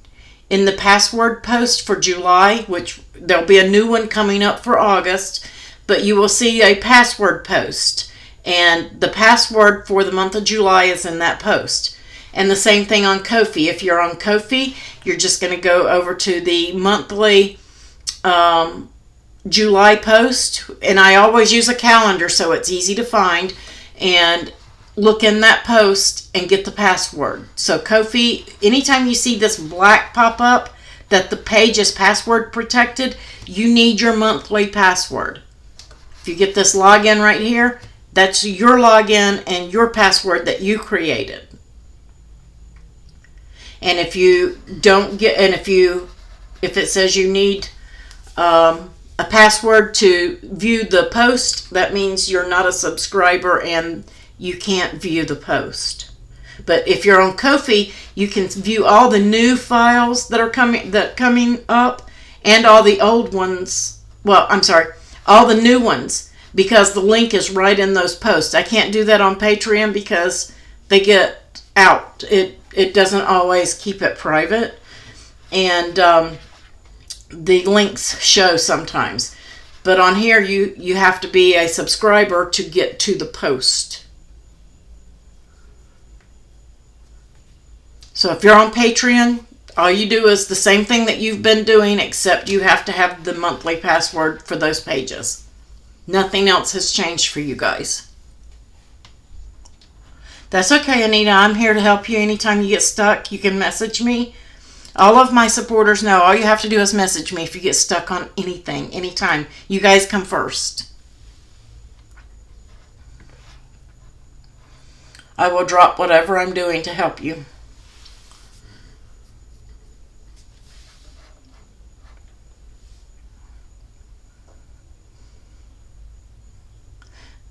Speaker 1: in the password post for July, which there'll be a new one coming up for August. But you will see a password post. And the password for the month of July is in that post. And the same thing on Ko-fi. If you're on Ko-fi, you're just going to go over to the monthly July post, and I always use a calendar so it's easy to find, and look in that post and get the password. So Ko-fi, anytime you see this black pop up that the page is password protected, you need your monthly password. If you get this login right here, that's your login and your password that you created. And if you don't get, and if it says you need a password to view the post, that means you're not a subscriber and you can't view the post. But if you're on Ko-fi, you can view all the new files that are coming up and all the old ones. Well, I'm sorry, all the new ones, because the link is right in those posts. I can't do that on Patreon because they get out. It doesn't always keep it private, and the links show sometimes. But on here, you have to be a subscriber to get to the post. So if you're on Patreon, all you do is the same thing that you've been doing, except you have to have the monthly password for those pages. Nothing else has changed for you guys. That's okay, Anita. I'm here to help you. Anytime you get stuck, you can message me. All of my supporters know all you have to do is message me if you get stuck on anything, anytime. You guys come first. I will drop whatever I'm doing to help you.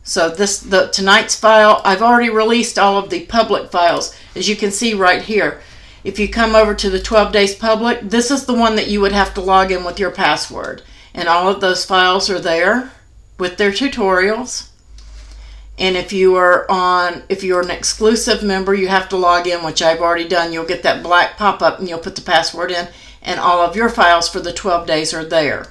Speaker 1: So tonight's file, I've already released all of the public files, as you can see right here. If you come over to the 12 days public, this is the one that you would have to log in with your password. And all of those files are there with their tutorials. And if you're an exclusive member, you have to log in, which I've already done. You'll get that black pop-up and you'll put the password in, and all of your files for the 12 days are there.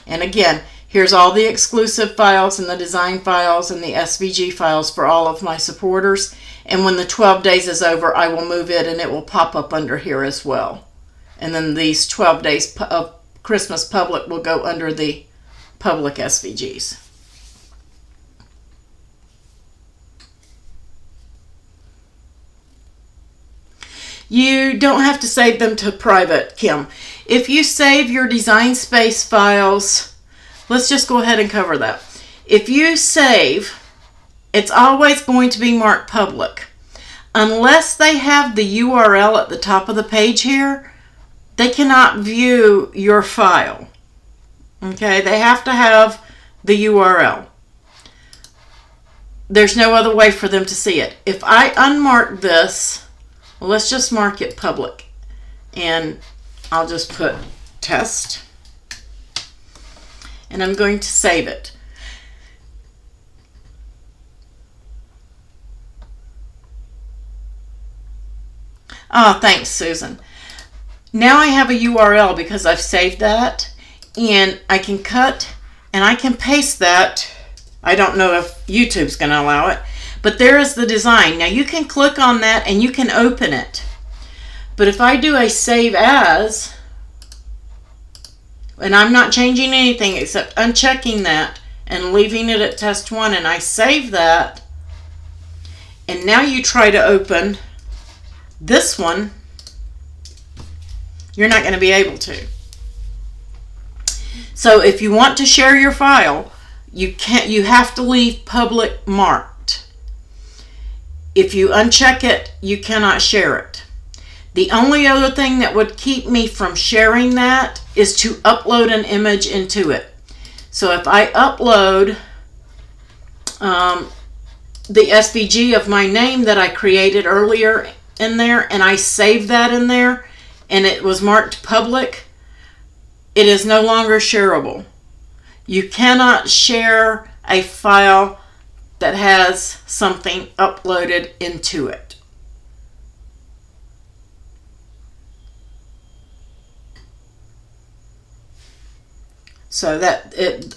Speaker 1: And again, here's all the exclusive files and the design files and the SVG files for all of my supporters. And when the 12 days is over, I will move it and it will pop up under here as well. And then these 12 days of Christmas public will go under the public SVGs. You don't have to save them to private, Kim. If you save your design space files, let's just go ahead and cover that. If you save it's always going to be marked public. Unless they have the URL at the top of the page here, they cannot view your file. Okay, they have to have the URL. There's no other way for them to see it. If I unmark this, well, let's just mark it public. And I'll just put test. And I'm going to save it. Oh, thanks, Susan. Now I have a URL because I've saved that, and I can cut and I can paste that. I don't know if YouTube's going to allow it, but there is the design. Now you can click on that and you can open it. But if I do a save as, and I'm not changing anything except unchecking that and leaving it at test 1, and I save that, and now you try to open this one, you're not going to be able to. So if you want to share your file, you have to leave public marked. If you uncheck it, you cannot share it. The only other thing that would keep me from sharing that is to upload an image into it. So if I upload the SVG of my name that I created earlier in there, and I save that in there, and it was marked public, it is no longer shareable. You cannot share a file that has something uploaded into it. So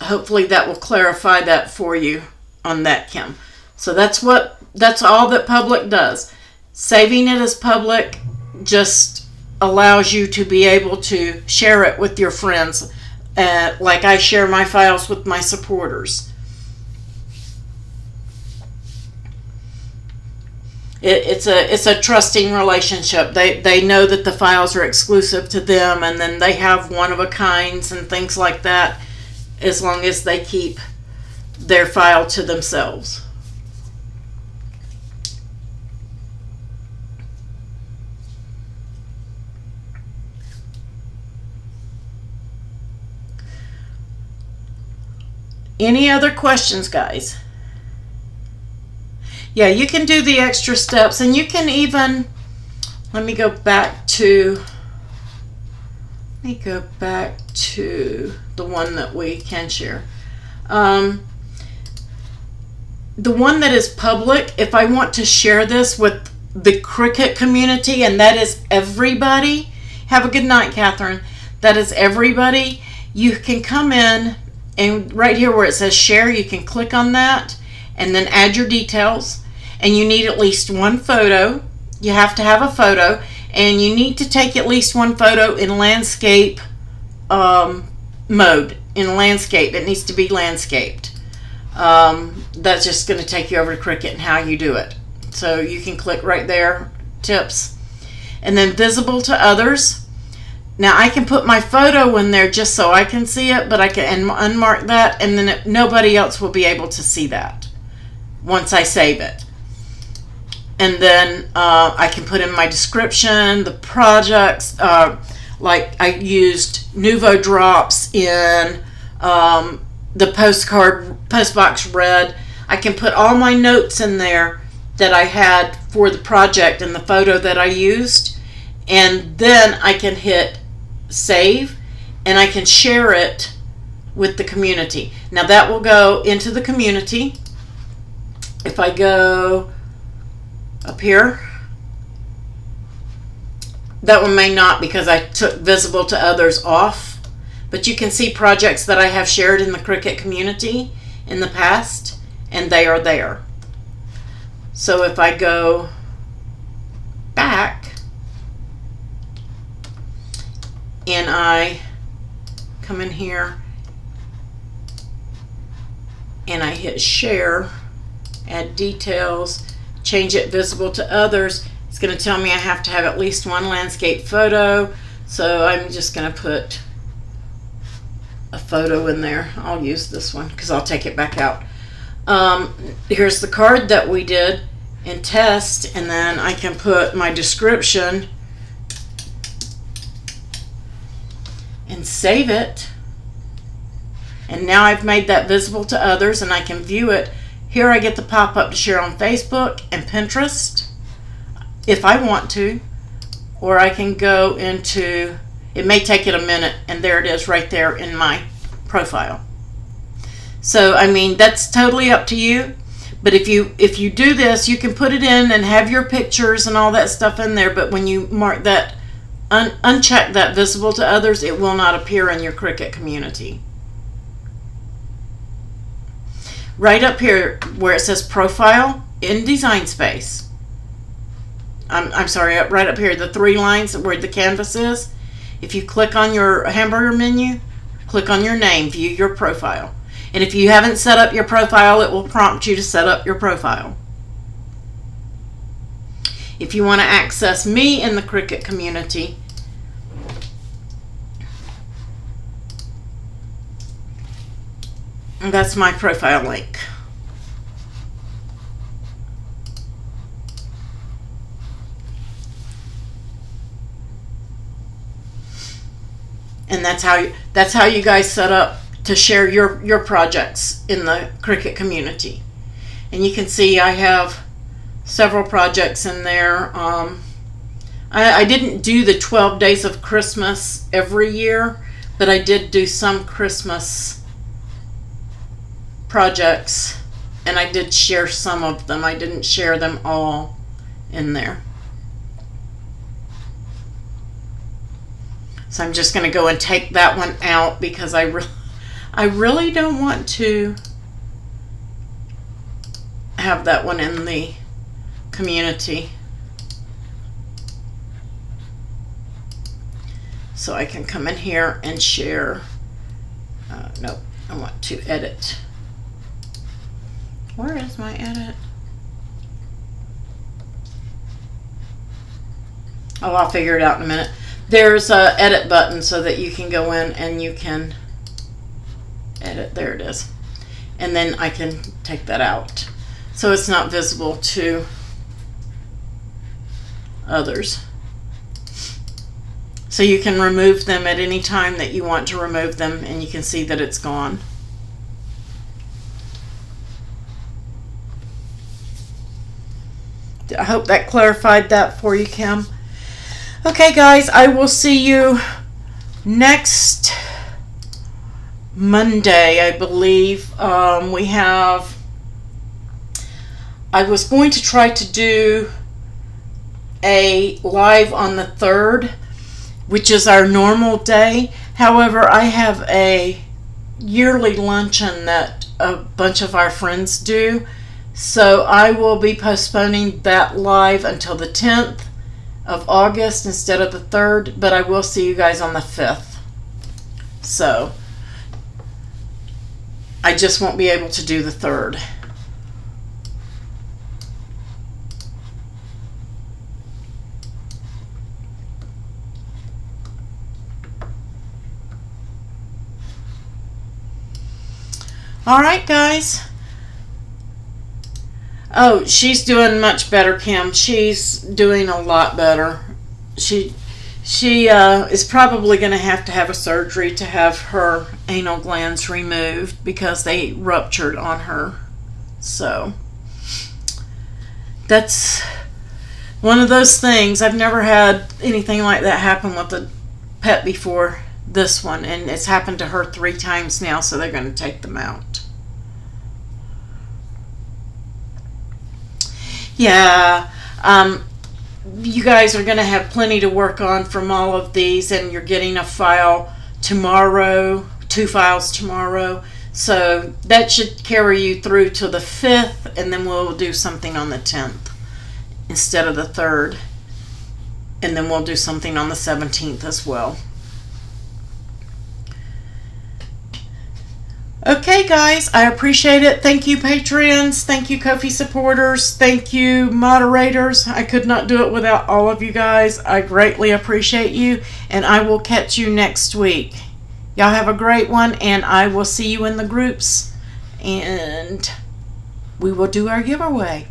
Speaker 1: hopefully that will clarify that for you on that, Kim. So that's all that public does. Saving it as public just allows you to be able to share it with your friends, like I share my files with my supporters. It's a trusting relationship. They know that the files are exclusive to them, and then they have one-of-a-kinds and things like that, as long as they keep their file to themselves. Any other questions, guys? Yeah, you can do the extra steps, and you can even, let me go back to the one that we can share. The one that is public, if I want to share this with the Cricut community, and that is everybody, have a good night, Catherine, that is everybody, you can come in, and right here where it says share, you can click on that and then add your details. And you need at least one photo. You have to have a photo, and you need to take at least one photo in landscape mode. In landscape, it needs to be landscaped. That's just going to take you over to Cricut and how you do it. So you can click right there, tips, and then visible to others. Now I can put my photo in there just so I can see it, but I can unmark that, and then nobody else will be able to see that once I save it. And then I can put in my description, the projects, like I used Nuvo drops in the postbox red. I can put all my notes in there that I had for the project and the photo that I used, and then I can hit save, and I can share it with the community. Now that will go into the community. If I go up here, that one may not, because I took visible to others off, but you can see projects that I have shared in the Cricut community in the past, and they are there. So if I go back and I come in here and I hit share, add details, change it visible to others, it's going to tell me I have to have at least one landscape photo. So I'm just going to put a photo in there. I'll use this one because I'll take it back out. Here's the card that we did in test, and then I can put my description and save it. And now I've made that visible to others and I can view it. Here I get the pop-up to share on Facebook and Pinterest if I want to, or I can go into, it may take it a minute, and there it is right there in my profile. So I mean, that's totally up to you. But if you do this, you can put it in and have your pictures and all that stuff in there. But when you mark that, uncheck that visible to others, it will not appear in your Cricut community. Right up here where it says profile in Design Space. I'm sorry, right up here, the 3 lines where the canvas is. If you click on your hamburger menu, click on your name, view your profile. And if you haven't set up your profile, it will prompt you to set up your profile. If you want to access me in the Cricut community, that's my profile link. And that's how you guys set up to share your projects in the Cricut community. And you can see I have several projects in there. I didn't do the 12 days of Christmas every year, but I did do some Christmas projects, and I did share some of them. I didn't share them all in there. So I'm just going to go and take that one out because I really don't want to have that one in the community. So I can come in here and share. No, I want to edit. Where is my edit? Oh, I'll figure it out in a minute. There's a edit button so that you can go in and you can edit. There it is. And then I can take that out so it's not visible to others. So you can remove them at any time that you want to remove them, and you can see that it's gone. I hope that clarified that for you, Kim. Okay, guys, I will see you next Monday, I believe. I was going to try to do a live on the 3rd, which is our normal day. However, I have a yearly luncheon that a bunch of our friends do. So I will be postponing that live until the 10th of August instead of the 3rd, but I will see you guys on the 5th. So I just won't be able to do the 3rd. All right, guys. Oh, she's doing much better, Kim. She's doing a lot better. She is probably going to have a surgery to have her anal glands removed because they ruptured on her. So that's one of those things. I've never had anything like that happen with a pet before this one, and it's happened to her 3 times now, so they're going to take them out. Yeah, you guys are going to have plenty to work on from all of these, and you're getting a file tomorrow, 2 files tomorrow, so that should carry you through to the 5th, and then we'll do something on the 10th instead of the 3rd, and then we'll do something on the 17th as well. Okay, guys, I appreciate it. Thank you, Patreons. Thank you, Ko-fi supporters. Thank you, moderators. I could not do it without all of you guys. I greatly appreciate you, and I will catch you next week. Y'all have a great one, and I will see you in the groups. And we will do our giveaway.